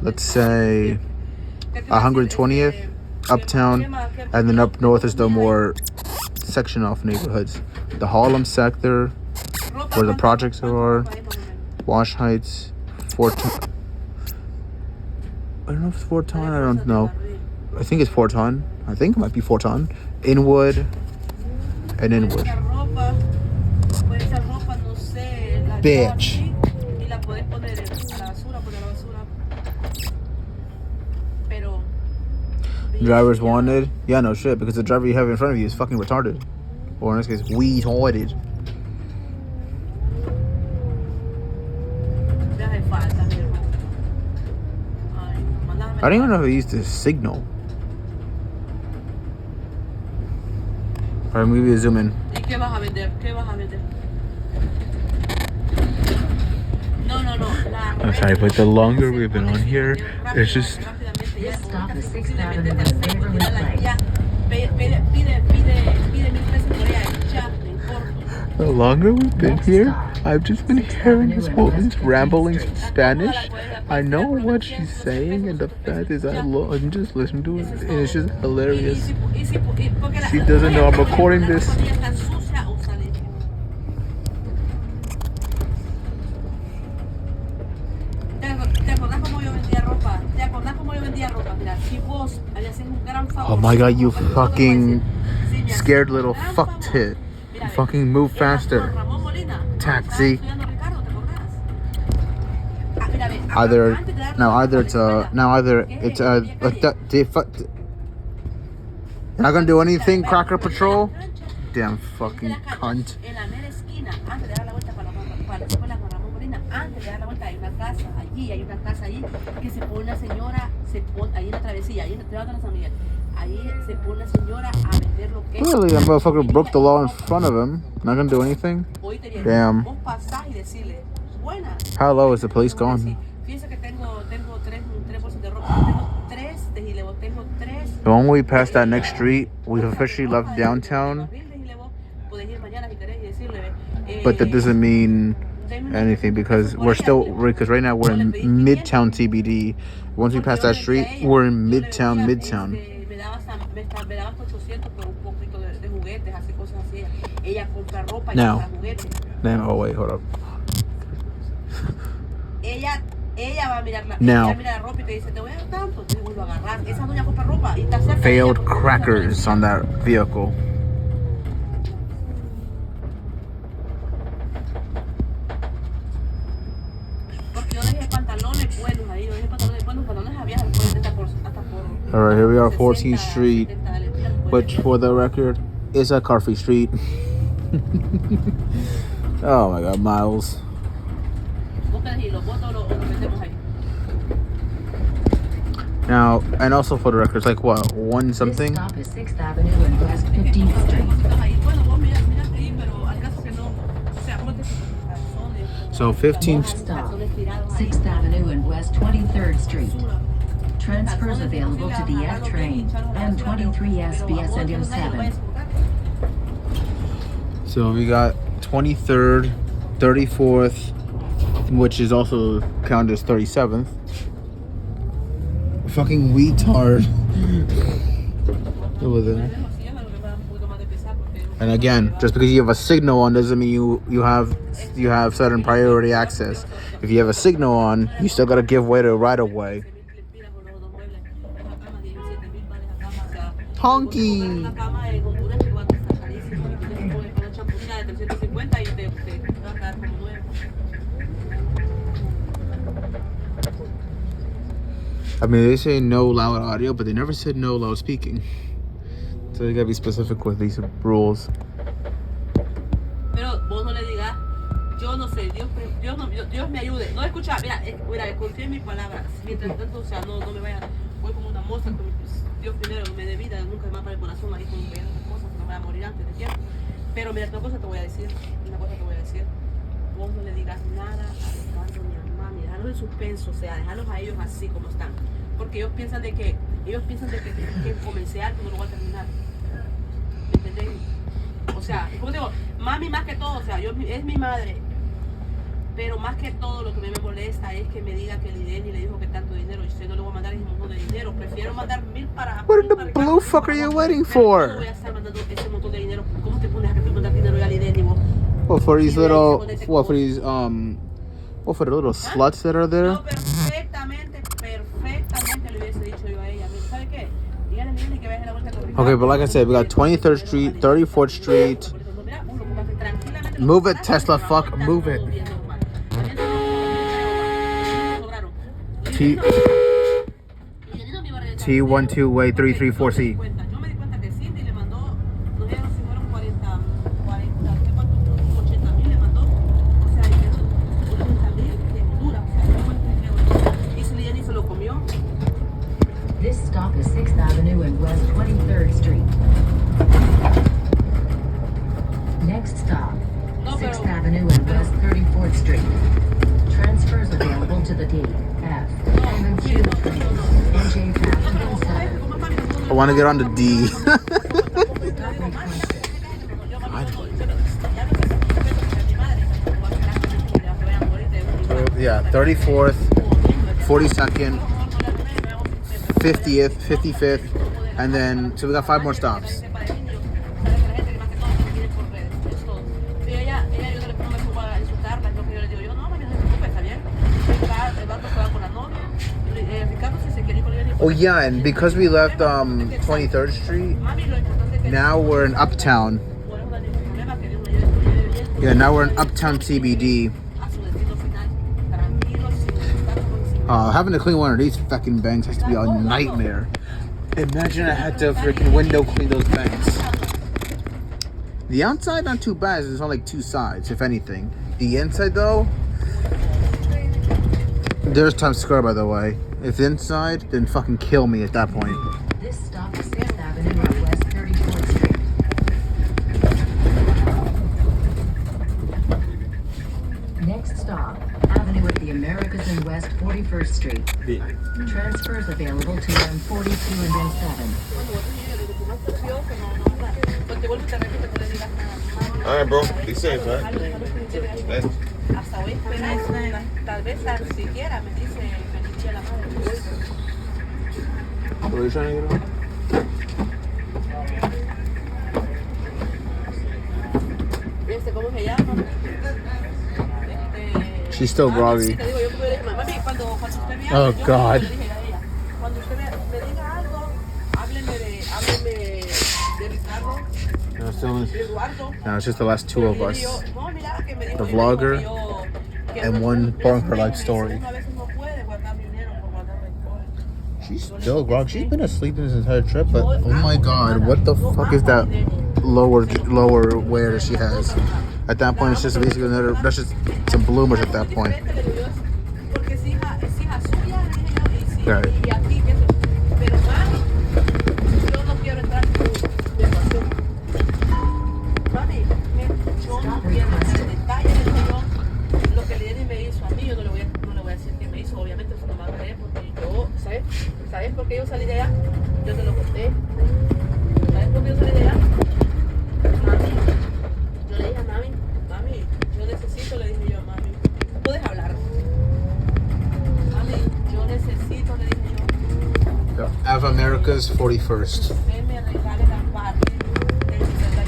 let's say, 120th, Uptown. And then up north is the more section off neighborhoods. The Harlem sector, where the projects are, Wash Heights, Fort. I don't know if it's Fort Ton. I don't know. I think it's Fort Ton. I think it might be Fort Ton. Inwood and Inwood. Bitch. Drivers wanted? Yeah, no shit, because the driver you have in front of you is fucking retarded. Or in this case, retarded. I don't even know how to use this signal. Alright, maybe zoom in. I'm sorry, but the longer we've been on here, it's just... This stop is 6th Avenue and Waverly Place. The longer we've been here, I've just been hearing this woman's rambling Spanish. I know what she's saying, and the fact is I'm just listening to it, and it's just hilarious. She doesn't know I'm recording this. Oh my god, you fucking scared little fuck tit. Fucking move faster. Taxi. Either it's you're not gonna do anything, Cracker Patrol? Damn fucking cunt. Clearly, that motherfucker broke the law in front of him. Not gonna do anything? Damn. How low is the police going? The moment we pass that next street, we've officially left downtown. But that doesn't mean anything because right now we're in Midtown CBD. Once we pass that street, we're in Midtown. Now, oh wait, hold up. Now, failed crackers on that vehicle. Alright, here we are, 14th Street, which for the record is a car-free street. Oh my god, Miles. Now, and also for the record, it's like what, one something? This stop is 6th Avenue and West 15th Street. So 15th. Next stop, 6th Avenue and West 23rd Street. Transfers available to the F train, M23, SBS, and M7. So we got 23rd, 34th, which is also counted as 37th. Fucking retard. Over there. And again, just because you have a signal on doesn't mean you have certain priority access. If you have a signal on, you still gotta give way to right of way. Honky. I mean, they say no loud audio, but they never said no loud speaking. So you gotta be specific with these rules. Pero vos no le digas, yo no sé, Dios me ayude. No escucha, mira, confía en mis palabras. Mientras tanto, o sea, no me vaya, voy como una mosca, con Dios primero me dé vida, nunca más para el corazón ahí con esas cosas, que me voy a morir antes de tiempo. Pero mira, una cosa te voy a decir, vos no le digas nada a Ricardo ni a mami, déjalos en suspenso, o sea, déjalos a ellos así como están. Porque ellos piensan de que comencé algo no lo voy a terminar. ¿Me entendés? O sea, como digo, mami más que todo, o sea, es mi madre. Pero más que todo lo que me molesta es que me diga que Lideni le dijo que tanto dinero, y usted no le voy a mandar ese montón de dinero. Prefiero mandar 1000 para... What the blue fuck are you waiting for? No voy a estar mandando ese montón de dinero. ¿Cómo te pones a mandar dinero a Lideni vos? Well, for these little, for the little sluts that are there. No, perfectamente le hubiese dicho yo a ella. ¿Sabe qué? Dígale a Lideni que vaya a la vuelta con Ricardo. Okay, but like I said, we got 23rd Street, 34th Street. Move it, Tesla, fuck, move it. T12 way 334C. Yo me di cuenta que Cindy le mandó, no sé si fueron 40, 80,000 le mandó. O sea, 80,000 de Honduras, o sea, no dinero. Y si Lideni se lo comió. This stop is 6th Avenue and West 23rd Street. Next stop, 6th Avenue and West 34th Street. Transfers available to the D, F, M, and Q trains. NJ Fashion and 7. I want to get on the D. Yeah, 34th, 42nd, 50th, 55th, and then, so we got 5 more stops. Oh yeah, and because we left 23rd Street, now we're in Uptown. Yeah, now we're in Uptown CBD. Having to clean one of these fucking banks has to be a nightmare. Imagine I had to freaking window clean those banks. The outside not too bad, there's only like 2 sides, if anything. The inside though, there's Times Square by the way. If the inside, then fucking kill me at that point. This stop is 6th Avenue and West 34th Street. Next stop, Avenue of the Americas and West 41st Street. Transfers available to M42 and M7. Alright, bro. Be safe, man. Hasta voy a esperar, tal vez siquiera me dice Felicia la madre. What are you trying to get on? ¿Cómo se llama? She's still groggy. Oh God. Cuando usted me diga algo, hábleme de Ricardo. No, it's just the last 2 of us. The vlogger and one boring her life story. She's still groggy. She's been asleep this entire trip, but oh my God, what the fuck is that lower wear that she has? At that point, it's just basically that's just some bloomers at that point. Right. ¿Sabes por qué yo salí de allá? Yo te lo conté. ¿Sabes por qué yo salí de allá? Mami, yo le dije a mami, yo necesito, le dije yo a mami, puedes hablar. Mami, yo necesito, le dije yo. Ave America's 41st. Usted me regale la parte de mi celular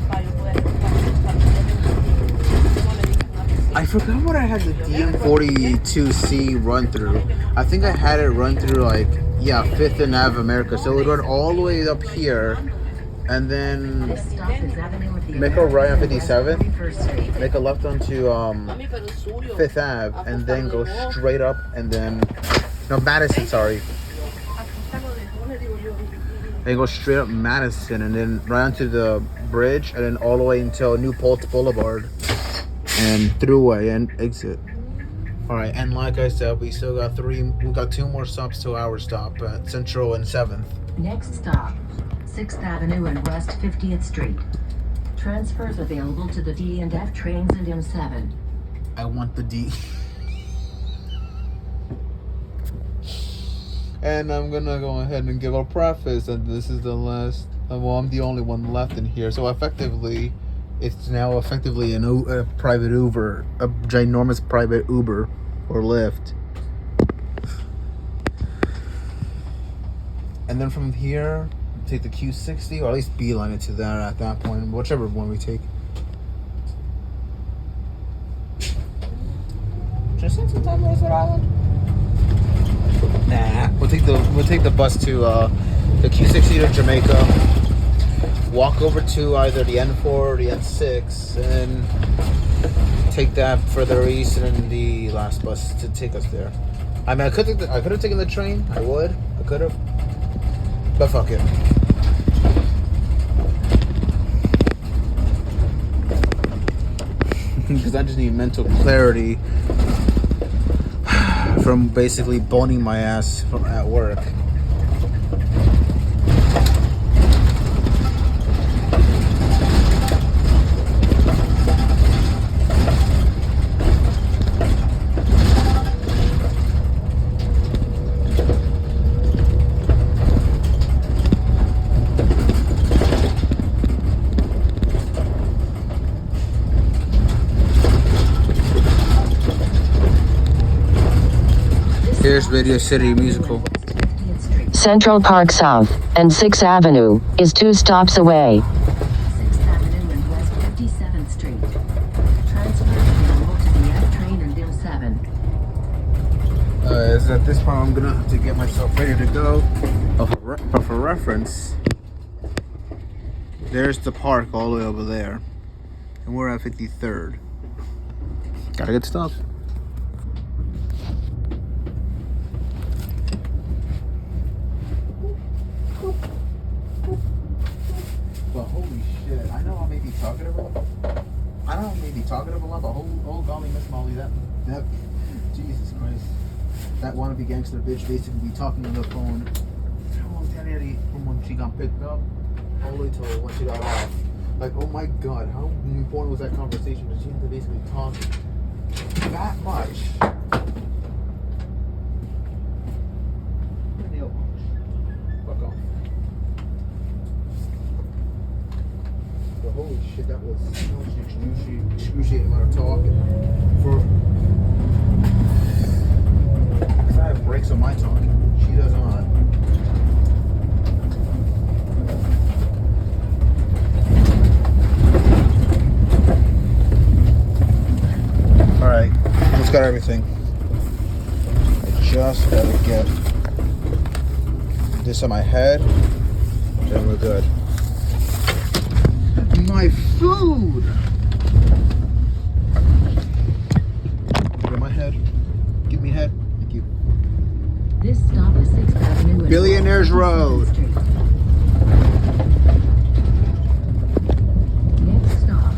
para I forgot what I had the DM42C run through. I think I had it run through like, yeah, 5th and Ave America. So it would run all the way up here and then This stop is Avenue of the make a right on Americas, 57th, 31st Street. make a left onto 5th Ave, and then go straight up and then, no, Madison, sorry. And go straight up Madison and then right onto the bridge and then all the way until New Paltz Boulevard and throughway and exit. All right, and like I said, we still got we got 2 more stops to our stop at Central and 7th. Next stop, 6th Avenue and West 50th Street. Transfers available to the D and F trains and M7. I want the D. And I'm gonna go ahead and give a preface that this is the last. Well, I'm the only one left in here, so effectively, it's now effectively a private Uber, a ginormous private Uber or Lyft. And then from here, take the Q60, or at least beeline it to that at that point, whichever one we take. Just spend some time on Rhode Island. Nah, we'll take the bus to the Q60 to Jamaica. Walk over to either the N4 or the N6, and take that further east, and then the last bus to take us there. I mean, I could have taken the train. I could have, but fuck it. Because I just need mental clarity from basically boning my ass at work. Here's Radio City Musical. Central Park South and 6th Avenue is 2 stops away. 6th Avenue and West 57th Street. Transfers available to the F train and M7. Is at this point I'm gonna have to get myself ready to go. But for reference, there's the park all the way over there, and we're at 53rd. Gotta get stuff. But holy shit, I know I may be talkative a lot. But oh golly, Miss Molly, that Jesus Christ, that wannabe gangster bitch basically be talking on the phone from when she got picked up all the way till when she got off. Like, oh my god, how important was that conversation that she had to basically talk that much? Nail polish. Fuck off. But holy shit, that was excruciating amount of talking. Because I have breaks on my talking. She does not. Alright, let's got everything. I just gotta get this on my head, then we're good. My food! Get my head. Give me head. Thank you. This stop is 6th Avenue and Billionaires West Road. 57th Street. Next stop,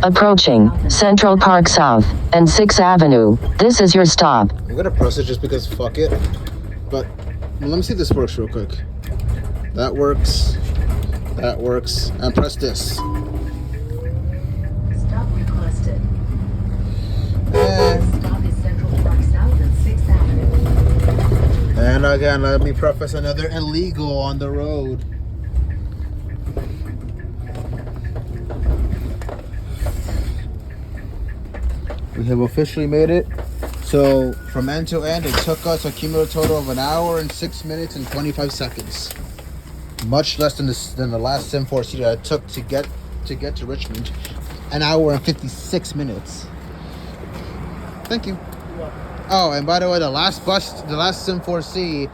Approaching Central Park South and 6th Avenue. This is your stop. I'm gonna press it just because fuck it. But let me see if this works real quick. That works. That works. And press this. Stop requested. And, This stop is Central Park South and 6th Avenue. and again, let me preface another illegal on the road. We have officially made it. So from end to end, it took us a cumulative total of 1 hour and 6 minutes and 25 seconds. Much less than the last SIM1C that I took to get to Richmond. 1 hour and 56 minutes. Thank you. Oh, and by the way, the last SIM1C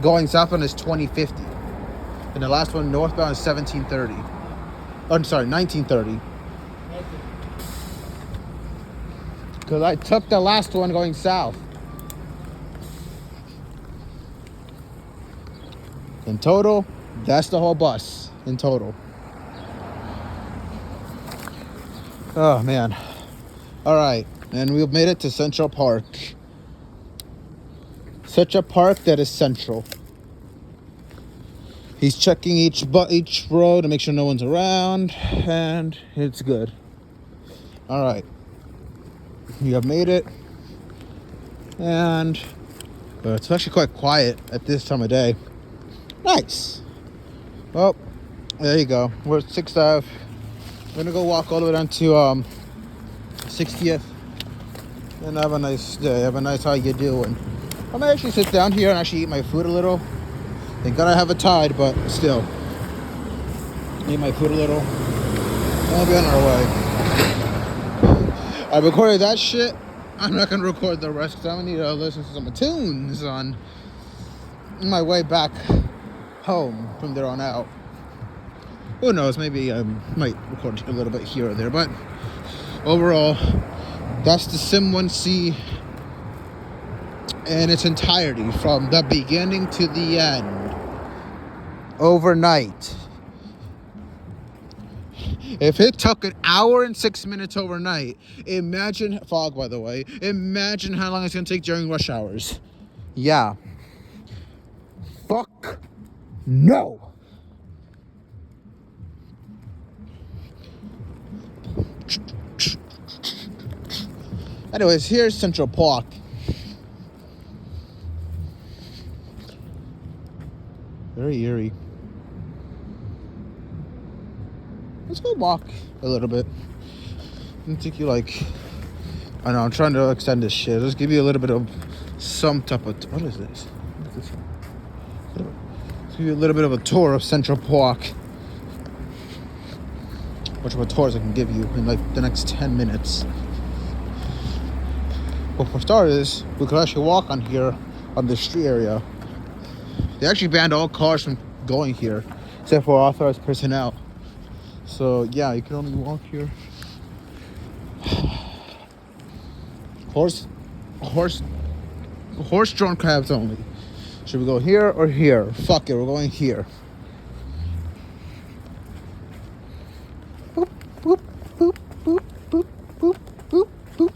going southbound is 2050. And the last one northbound is 1730. Oh, I'm sorry, 1930. Because I took the last one going south. In total, that's the whole bus. In total. Oh, man. All right. And we've made it to Central Park. Such a park that is central. He's checking each road to make sure no one's around, and it's good. All right, you have made it, and it's actually quite quiet at this time of day. Nice. Well, there you go. We're at 6th Ave. We're gonna go walk all the way down to 60th, and have a nice day. Have a nice how you doing. I might actually sit down here and actually eat my food a little. Thank God I have a Tide, but still. Eat my food a little. We'll be on our way. I recorded that shit. I'm not gonna record the rest because I'm gonna need to listen to some tunes on my way back home from there on out. Who knows? Maybe I might record a little bit here or there, but overall, that's the SIM1C in its entirety from the beginning to the end. Overnight. If it took an hour and 6 minutes overnight, imagine, fog by the way, imagine how long it's gonna take during rush hours. Yeah. Fuck no. Anyways, here's Central Park. Very eerie. Let's go walk a little bit. It'll take you like, I know, I'm trying to extend this shit. Let's give you a little bit of some type of, what is this? Let's give you a little bit of a tour of Central Park. Which of a tours I can give you in like the next 10 minutes. But for starters, we could actually walk on here on the street area. They actually banned all cars from going here, except for authorized personnel. So yeah, you can only walk here. Horse-drawn cabs only. Should we go here or here? Fuck it, we're going here. Boop, boop, boop, boop, boop, boop, boop, boop.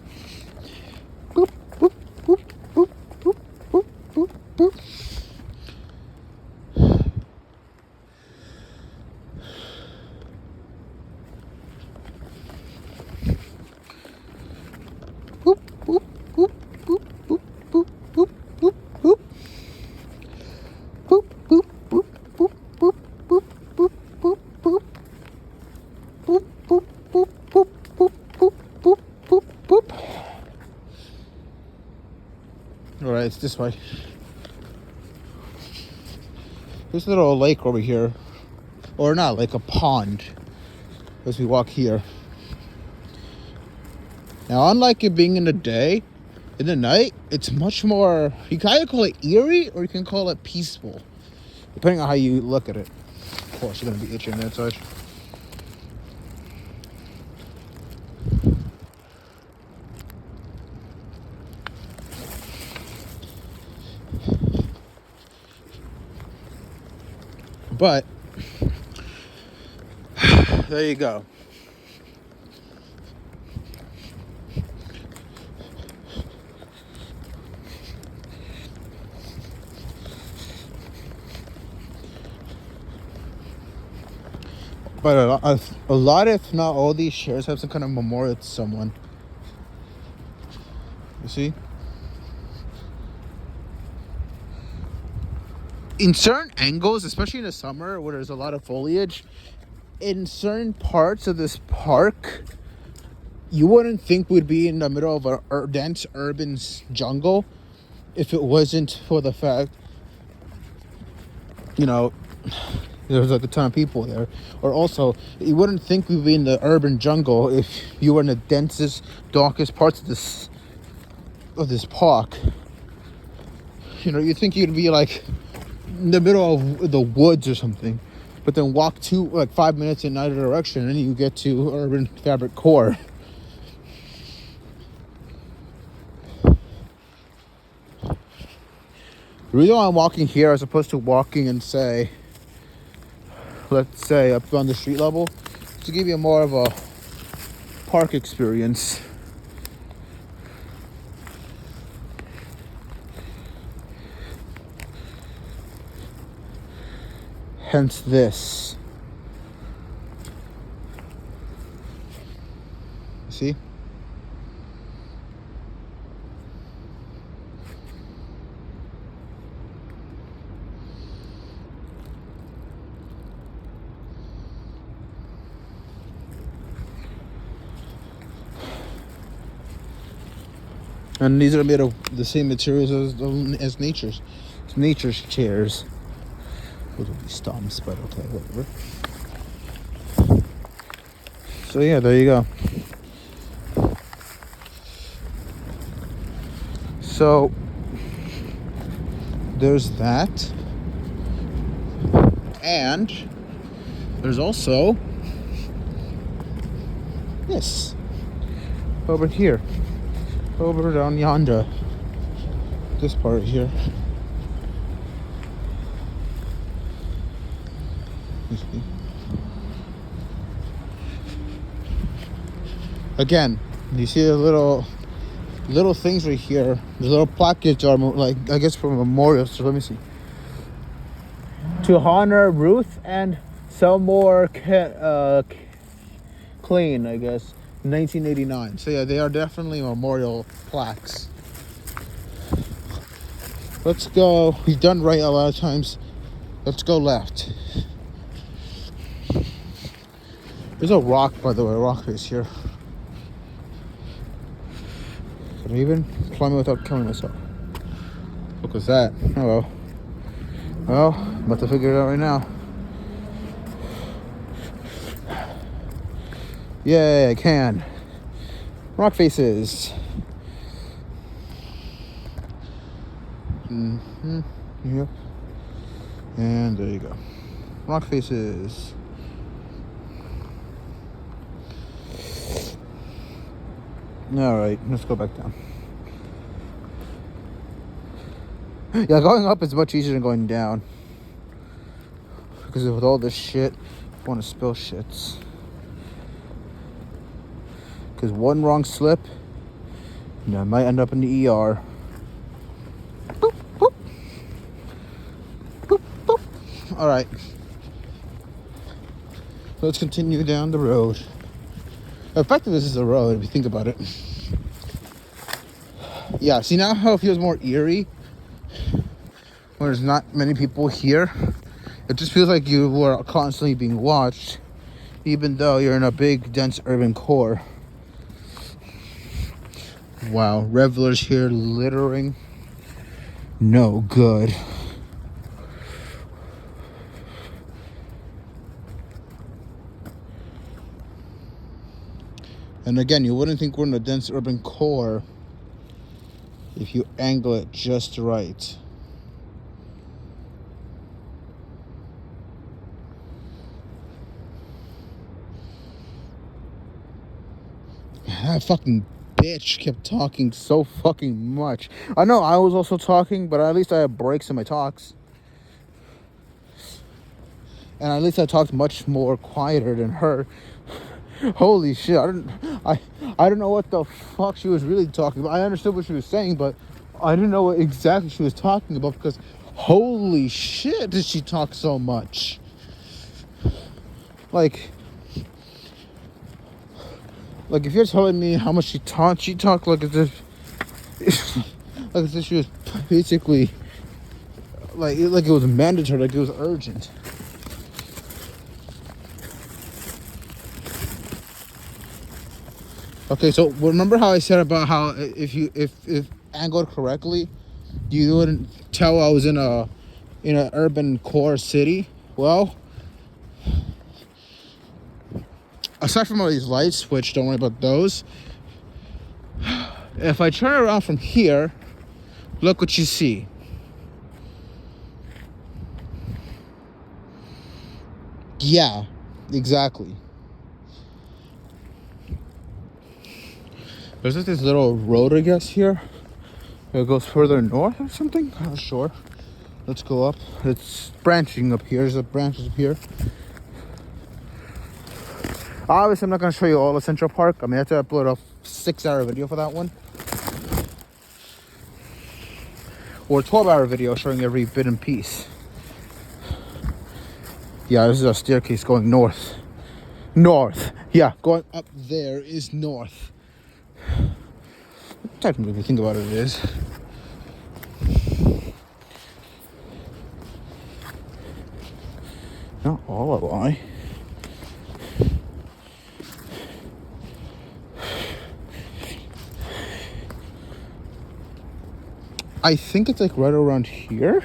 Boop, boop, boop, boop, boop, boop, boop, boop. Boop, boop, boop, boop, boop, boop, boop, boop, boop. Boop, boop, boop, boop, boop, boop, boop, boop, boop. Boop, boop, boop, boop, boop, boop, boop, boop, boop. Alright, it's this way. There's a little lake over here. Or not, like a pond. As we walk here. Now, unlike it being in the day, in the night, it's much more, you can either call it eerie or you can call it peaceful. Depending on how you look at it. Of course, you're going to be itching that side. But, there you go. But a lot, if not all, these shares have some kind of memorial to someone. You see? In certain angles, especially in the summer where there's a lot of foliage, in certain parts of this park, you wouldn't think we'd be in the middle of a dense urban jungle if it wasn't for the fact, you know, there's like a ton of people there. Or also, you wouldn't think we'd be in the urban jungle if you were in the densest, darkest parts of this of this park, you know, you think you'd be like in the middle of the woods or something, but then walk 5 minutes in either direction and you get to Urban Fabric Core. The reason why I'm walking here as opposed to walking and let's say up on the street level, is to give you more of a park experience. Hence this. See? And these are made of the same materials as nature's chairs. Those would be stumps, but okay, whatever. So yeah, there you go. So there's that. And there's also this over here. Over down yonder. This part here. Again, you see the little things right here. The little plaques are like, I guess, for memorials. So let me see. To honor Ruth and Selmore Clean, I guess. 1989. So yeah, they are definitely memorial plaques. Let's go. We've done right a lot of times. Let's go left. There's a rock, by the way. Rock face here. Can I even climb it without killing myself? What was that? Oh well, I'm about to figure it out right now. Yay, I can. Rock faces. Yep. And there you go. Rock faces. Alright, let's go back down. Yeah, going up is much easier than going down. Because with all this shit, I want to spill shits. Because one wrong slip, and I might end up in the ER. Boop, boop. Boop, boop. All right. Let's continue down the road. Effectively, this is the road if you think about it. Yeah, see now how it feels more eerie? When there's not many people here. It just feels like you were constantly being watched, even though you're in a big, dense urban core. Wow, revelers here littering. No good. And again, you wouldn't think we're in a dense urban core if you angle it just right. That fucking bitch kept talking so fucking much. I know I was also talking, but at least I had breaks in my talks. And at least I talked much more quieter than her. Holy shit, I don't know what the fuck she was really talking about. I understood what she was saying, but I didn't know what exactly she was talking about because holy shit did she talk so much. Like if you're telling me how much she talked like as if she was basically like it was mandatory, like it was urgent. Okay, so remember how I said about how if angled correctly, you wouldn't tell I was in a urban core city? Well, aside from all these lights, which don't worry about those, If I turn around from here, look what you see. Yeah, exactly. There's like this little road, I guess, here. It goes further north or something. I'm not sure. Let's go up. It's branching up here. There's a branches up here. Obviously, I'm not going to show you all of Central Park. I mean, I have to upload a 6-hour video for that one. Or a 12-hour video showing every bit and piece. Yeah, this is a staircase going north. North. Yeah, going up there is north. Technically, if you think about it, it is. Not all of I. I think it's like right around here.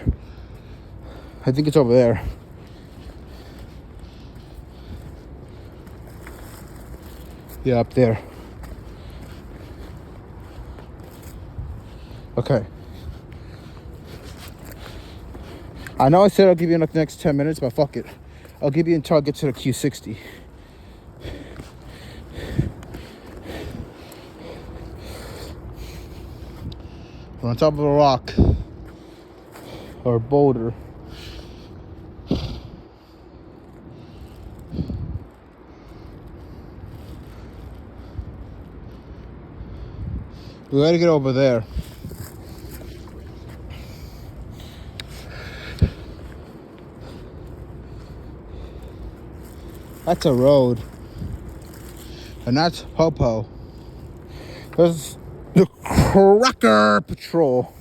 I think it's over there. Yeah, up there. Okay. I know I said I'll give you like the next 10 minutes, but fuck it. I'll give you until I get to the Q60. We're on top of a rock or a boulder. We gotta get over there. That's a road. And that's Popo. There's the Cracker Patrol.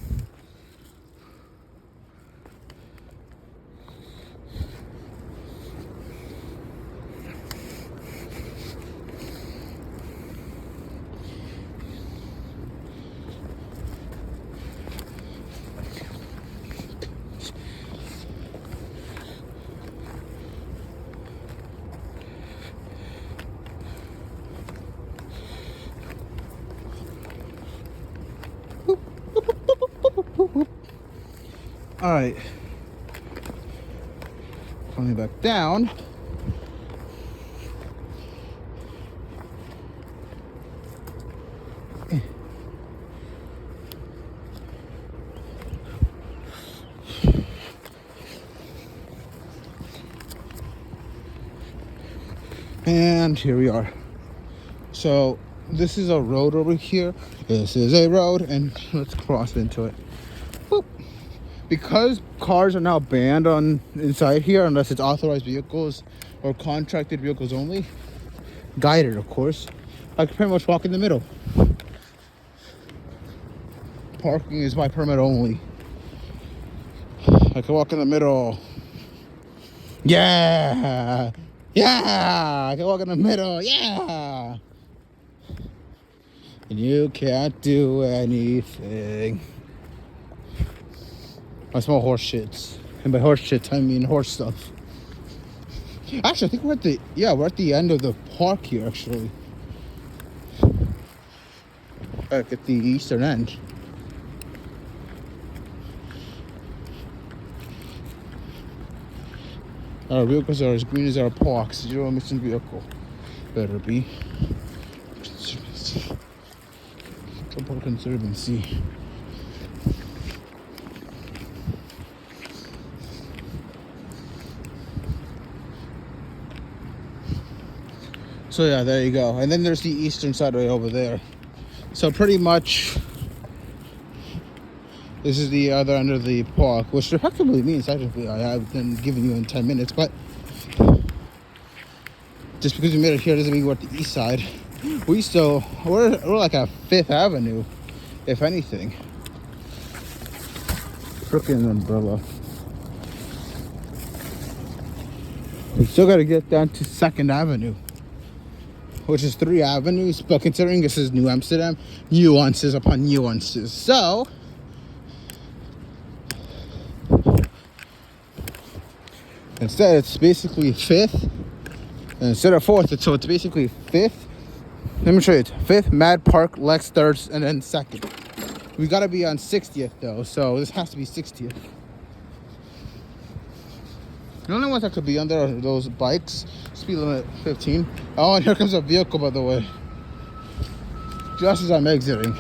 All right, coming back down. And here we are. So this is a road over here. This is a road, and let's cross into it. Boop. Because cars are now banned on inside here unless it's authorized vehicles or contracted vehicles only, guided of course, I can pretty much walk in the middle. Parking is by permit only. I can walk in the middle. Yeah, yeah, I can walk in the middle. Yeah, and you can't do anything. I smell horse shits. And by horse shits, I mean horse stuff. Actually, I think we're at the end of the park here, actually. Back at the eastern end. Our vehicles are as green as our parks. Zero emission vehicle. Better be. Conservancy. Conservancy. So yeah, there you go. And then there's the eastern side way over there. So pretty much, this is the other end of the park, which effectively means technically I have been giving you in 10 minutes, but just because we made it here doesn't mean we're at the east side. We're like at 5th Avenue, if anything. Frickin' umbrella. We still gotta get down to 2nd Avenue, which is 3 avenues, but considering this is New Amsterdam, nuances upon nuances. So, instead it's basically 5th, and instead of 4th, so it's basically 5th, Let me show you. 5th, Mad Park, Lex 3rd, and then 2nd. We gotta be on 60th though, so this has to be 60th. The only ones that could be on there are those bikes. Speed limit 15. Oh, and here comes a vehicle, by the way. Just as I'm exiting.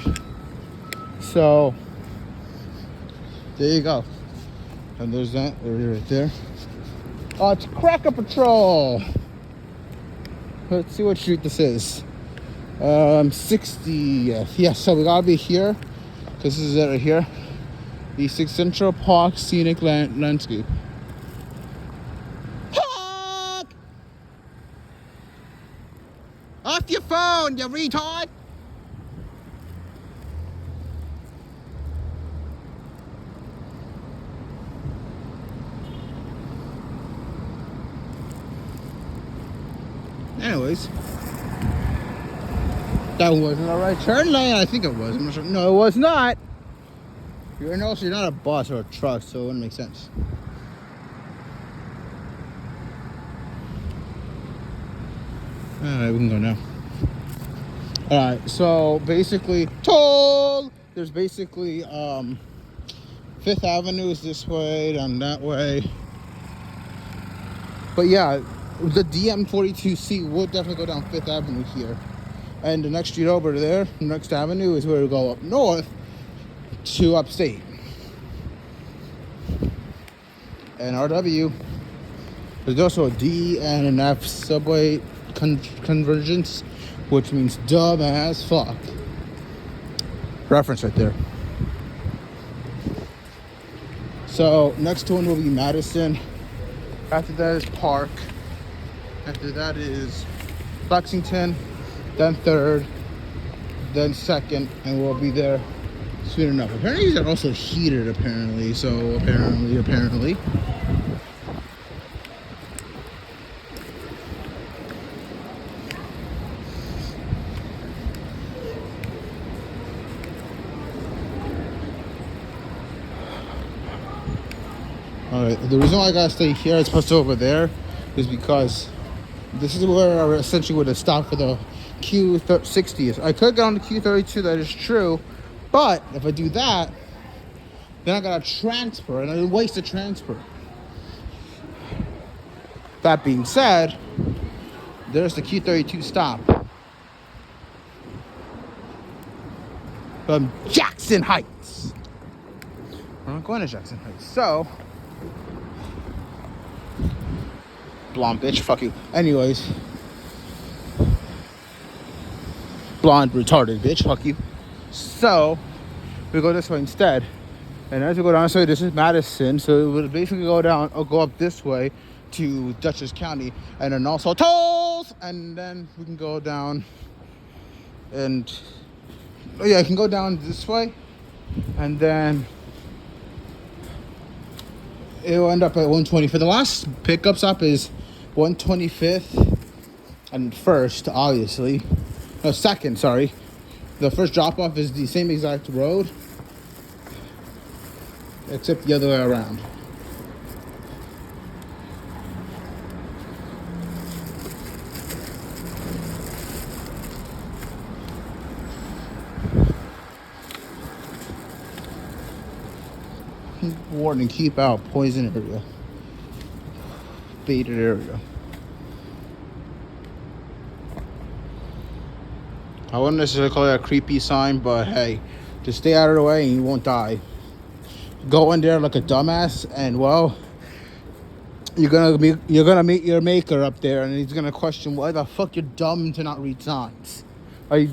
So, there you go. And there's that right there. Oh, it's Cracker Patrol. Let's see what street this is. 60th. Yeah, so we gotta be here. This is it right here. The Central Park Scenic Landscape. Honk! Off your phone, you retard! Anyways, that wasn't a right turn lane. I think it was. I'm not sure. No, it was not. You're not a bus or a truck, so it wouldn't make sense. Alright, we can go now. Alright, so basically, toll! There's basically 5th Avenue is this way, down that way. But yeah, the DM42C will definitely go down 5th Avenue here. And the next street over there, next avenue, is where we go up north to upstate. And RW. There's also a D and an F subway convergence, which means dumb as fuck. Reference right there. So next one will be Madison. After that is Park. After that is Lexington, then 3rd, then 2nd, and we'll be there soon enough. Apparently these are also heated, apparently. So apparently. Alright, the reason why I gotta stay here as opposed to over there is because this is where I essentially would have stopped for the Q60. I could go on the Q32, that is true, but if I do that, then I gotta transfer, and I waste the transfer. That being said, there's the Q32 stop from Jackson Heights. I'm not going to Jackson Heights, so blonde bitch, fuck you. Anyways, blonde retarded bitch, fuck you. So we go this way instead, and as we go down this way, this is Madison, so it would basically go down or go up this way to Dutchess County, and then also tolls, and then we can go down and I can go down this way, and then it will end up at 120. For the last pickup stop is 125th and 1st, obviously. No, 2nd, sorry. The first drop off is the same exact road, except the other way around. Warning, keep out poison area, baited area. I wouldn't necessarily call it a creepy sign, but hey, just stay out of the way and you won't die. Go in there like a dumbass, and well, you're gonna meet your maker up there, and he's gonna question why the fuck you're dumb to not read signs. Or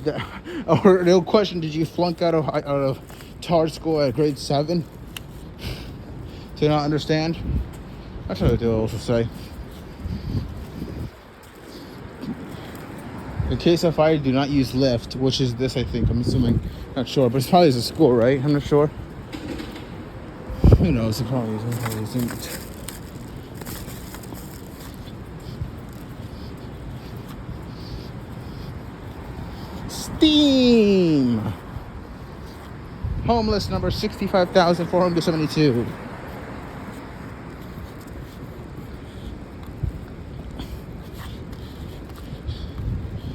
they'll question, did you flunk out of TAR school at grade 7? Do you not understand? That's what they'll also say. In case of fire, do not use lift, which is this, I think. I'm assuming. Not sure, but it's probably a school, right? I'm not sure. Who knows? It probably isn't. Steam! Homeless number 65,472.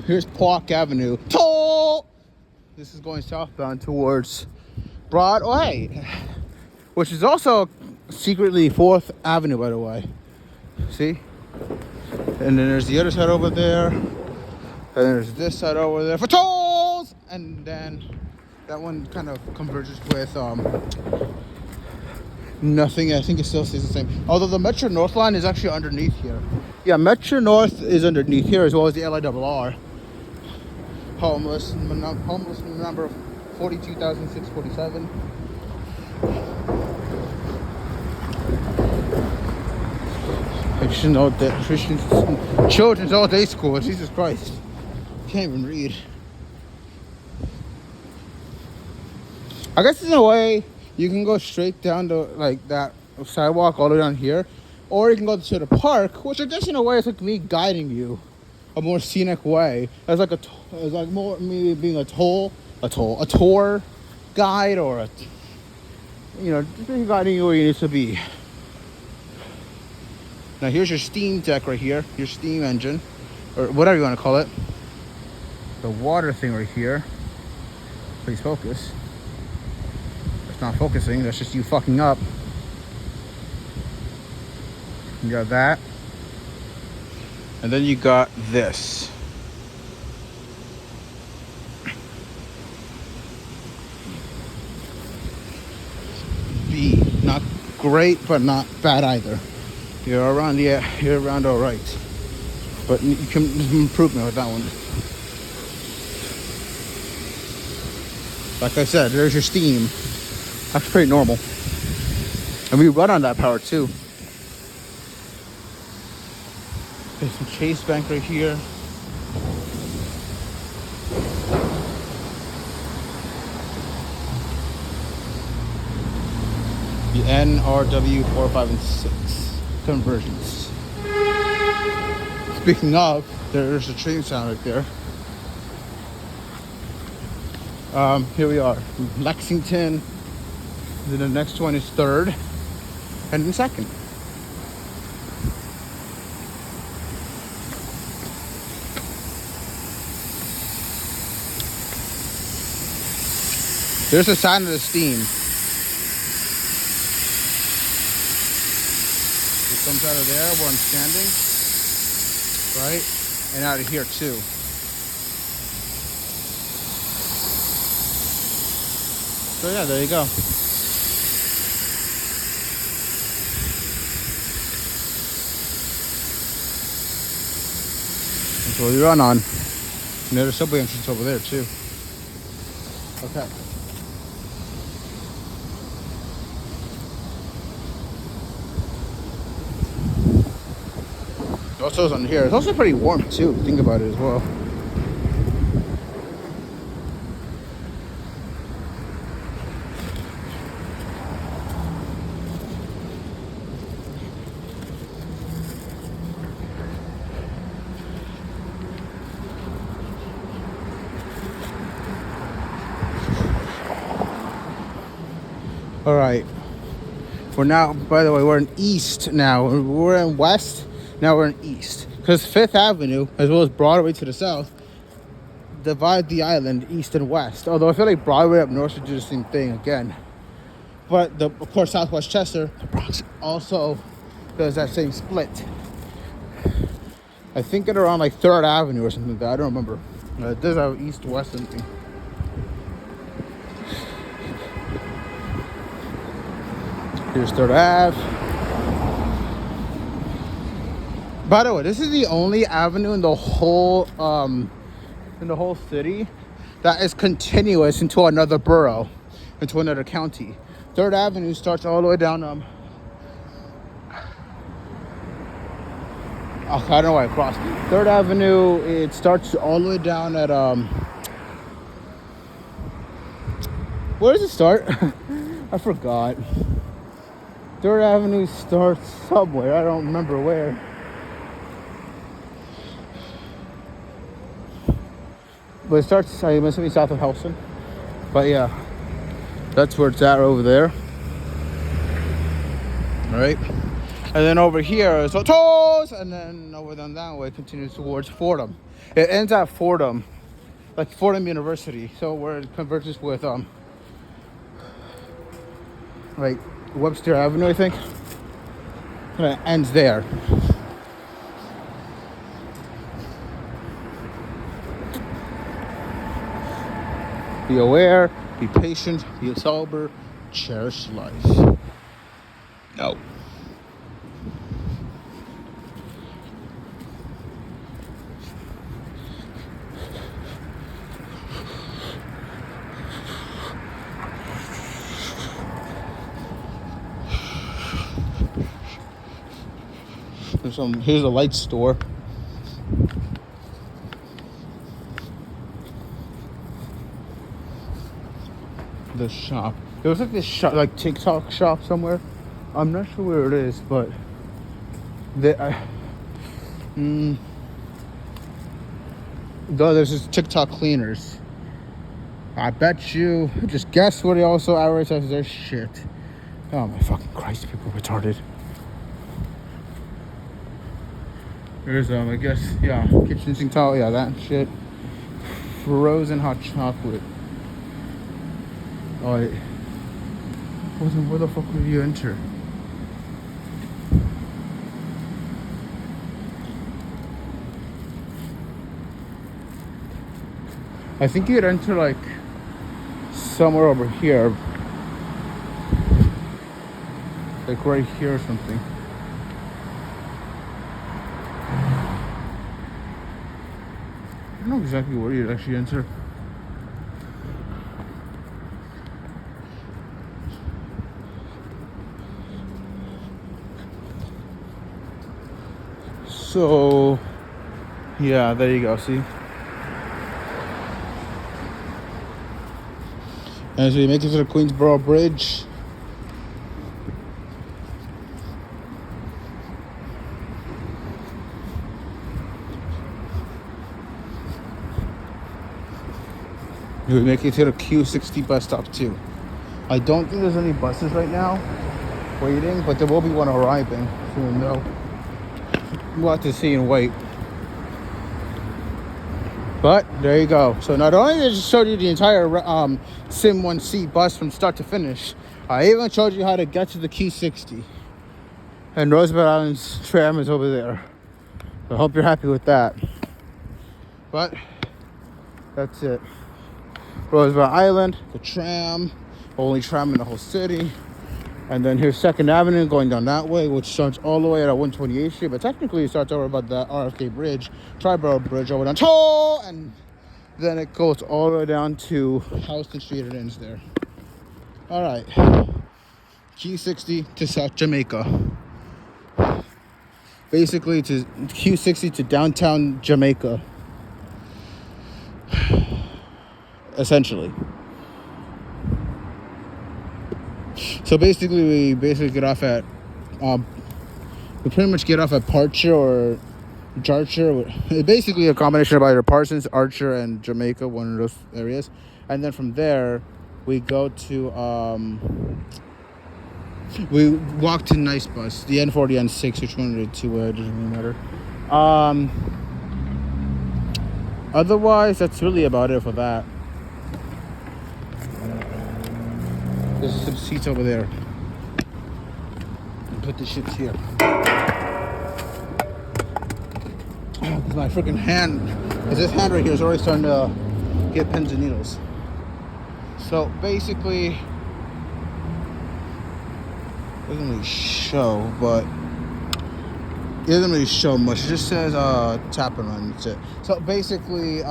here's Park Avenue. Toll! This is going southbound towards Broadway, which is also secretly 4th Avenue, by the way. See? And then there's the other side over there. And there's this side over there for tolls! And then that one kind of converges with nothing. I think it still stays the same. Although the Metro North line is actually underneath here. Yeah, Metro North is underneath here, as well as the LIRR. Homeless number 42,647. I should know that Christian children's all day school. Jesus Christ. Can't even read. I guess in a way you can go straight down to like that sidewalk all the way down here, or you can go to the park, which I guess in a way is like me guiding you a more scenic way. It's like more me being a tour guide, or a, you know, just guiding you where you need to be. Now here's your steam deck right here, your steam engine, or whatever you want to call it. The water thing right here. Please focus. It's not focusing, that's just you fucking up. You got that. And then you got this. B, not great, but not bad either. You're around, yeah, you're around all right. But you can improve me with that one. Like I said, there's your steam. That's pretty normal. And we run on that power too. There's some Chase Bank right here. The NRW 4, 5, and 6 conversions. Speaking of, there's a train sound right there. Here we are, Lexington. Then the next one is 3rd, and then 2nd. There's the sign of the steam. It comes out of there where I'm standing, right? And out of here too. So yeah, there you go. That's what we run on. And there's a subway entrance over there too. Okay. Also on here. It's also pretty warm too. Think about it as well. All right. We're now, by the way, we're in east now. We're in west. Now we're in east. Because 5th Avenue, as well as Broadway to the south, divide the island east and west. Although I feel like Broadway up north should do the same thing again. But of course, Southwest Chester, the Bronx, also does that same split. I think at around like 3rd Avenue or something like that. I don't remember. It does have east-west thing. Here's 3rd Ave. By the way, this is the only avenue in the whole city that is continuous into another borough, into another county. 3rd Avenue starts all the way down. I don't know why I crossed. 3rd Avenue, it starts all the way down at where does it start? I forgot. 3rd Avenue starts somewhere. I don't remember where. But it starts, I must be south of Helson. But yeah, that's where it's at over there. All right. And then over here is Otos, and then over down that way continues towards Fordham. It ends at Fordham, like Fordham University. So where it converges with like Webster Avenue, I think. And it ends there. Be aware, be patient, be sober, cherish life. No. Here's a light store. The shop. It was like this shop, like TikTok shop somewhere. I'm not sure where it is, but there's this TikTok cleaners. I bet you. Just guess what he also advertises their shit. Oh my fucking Christ, people are retarded. There's I guess, yeah, kitchen sink towel, yeah, that shit. Frozen hot chocolate. Oh, where the fuck would you enter? I think you'd enter like somewhere over here, like right here or something. I don't know exactly where you'd actually enter. So, yeah, there you go, see? As we make it to the Queensboro Bridge, we make it to the Q60 bus stop too. I don't think there's any buses right now waiting, but there will be one arriving soon though. We'll have to see and wait. But there you go. So not only did I just show you the entire SIM1C bus from start to finish, I even showed you how to get to the Q60. And Roosevelt Island's tram is over there. So I hope you're happy with that. But that's it. Roosevelt Island, the tram, only tram in the whole city. And then here's 2nd Avenue going down that way, which starts all the way at 128th Street. But technically it starts over about the RFK Bridge, Triborough Bridge over down, and then it goes all the way down to Houston Street and ends there. All right. Q60 to South Jamaica. Basically to Q60 to downtown Jamaica. Essentially. So basically, we get off at, we pretty much get off at Parcher or Jarcher. It's basically a combination of either Parsons, Archer, and Jamaica, one of those areas. And then from there, we go to, we walk to Nice Bus, the N40, N6, which one of the two, it doesn't really matter. Otherwise, that's really about it for that. There's some seats over there. And put the shit here. Because my freaking hand, because this hand right here is already starting to get pins and needles. So basically, it doesn't really show, but it doesn't really show much. It just says tap and run. That's it. So basically,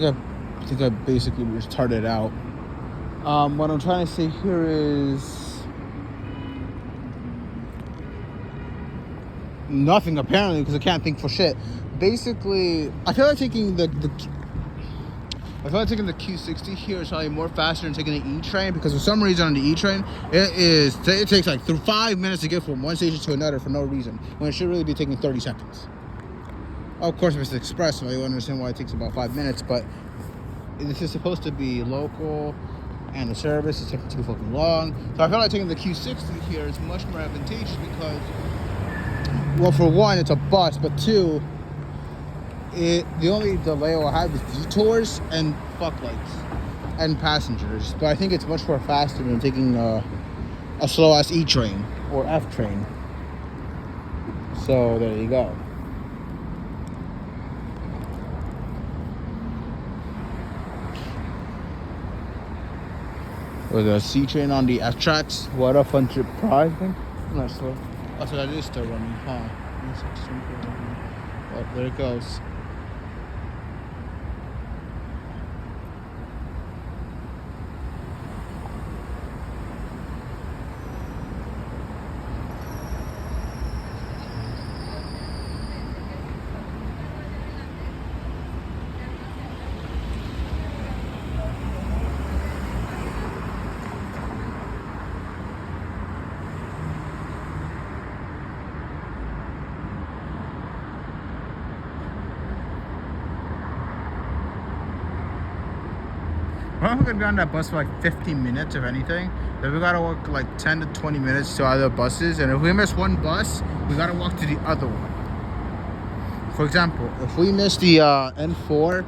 I think I basically retarded out. What I'm trying to say here is nothing apparently, because I can't think for shit. Basically, I feel like taking I feel like taking the Q60 here is probably more faster than taking the E train, because for some reason on the E train it takes like 5 minutes to get from one station to another for no reason, when it should really be taking 30 seconds. Of course, if it's express, so you understand why it takes about 5 minutes, but this is supposed to be local, and the service is taking too fucking long. So I feel like taking the Q60 here is much more advantageous because, well, for one, it's a bus, but two, the only delay I'll have is detours and fuck lights and passengers. But I think it's much more faster than taking a slow ass E train or F train. So there you go. With a C train on the F tracks. What a fun trip prize thing. Not slow. Oh, so that is still running, huh? Oh, there it goes. We're only gonna be on that bus for like 15 minutes, if anything. Then we gotta walk like 10 to 20 minutes to other buses. And if we miss one bus, we gotta walk to the other one. For example, if we miss the N4,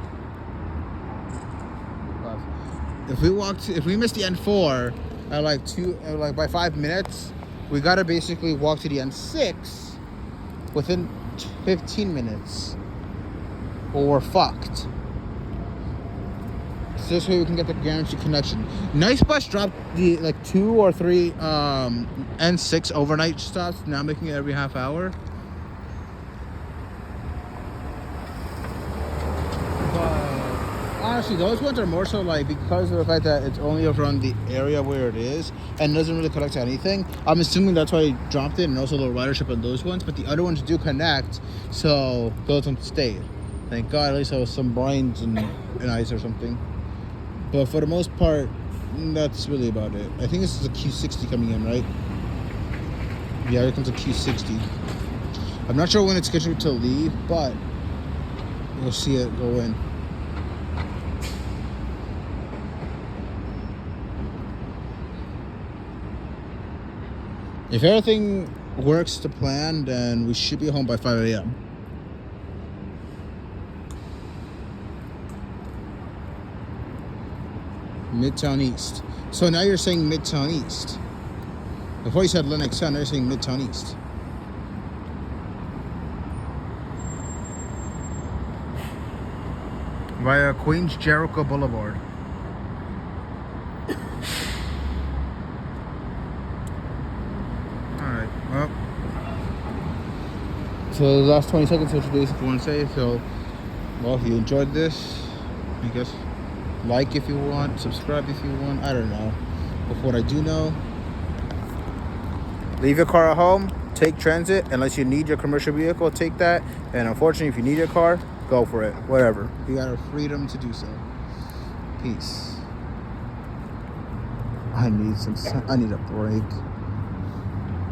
if we miss the N4 at like by 5 minutes, we gotta basically walk to the N6 within 15 minutes, or we're fucked. This way we can get the guaranteed connection. Nice Bus dropped the like 2 or 3 N6 overnight stops, now making it every half hour. But honestly, those ones are more so like because of the fact that it's only around the area where it is and doesn't really connect to anything. I'm assuming that's why he dropped it, and also the ridership on those ones. But the other ones do connect, so those ones stayed. Thank God, at least I was some brines and ice or something. But for the most part, that's really about it. I think this is a Q60 coming in, right? Yeah, here comes a Q60. I'm not sure when it's scheduled to leave, but we'll see it go in. If everything works to plan, then we should be home by 5 a.m. Midtown East. So now you're saying Midtown East. Before you said Lenox Town, now you're saying Midtown East. Via Queens Jericho Boulevard. Alright, well. So the last 20 seconds, what you basically want to say. So, well, if you enjoyed this, I guess like if you want, subscribe if you want, I don't know. But what I do know, leave your car at home, take transit. Unless you need your commercial vehicle, take that. And unfortunately, if you need your car, go for it. Whatever. You got a freedom to do so. Peace. I need a break.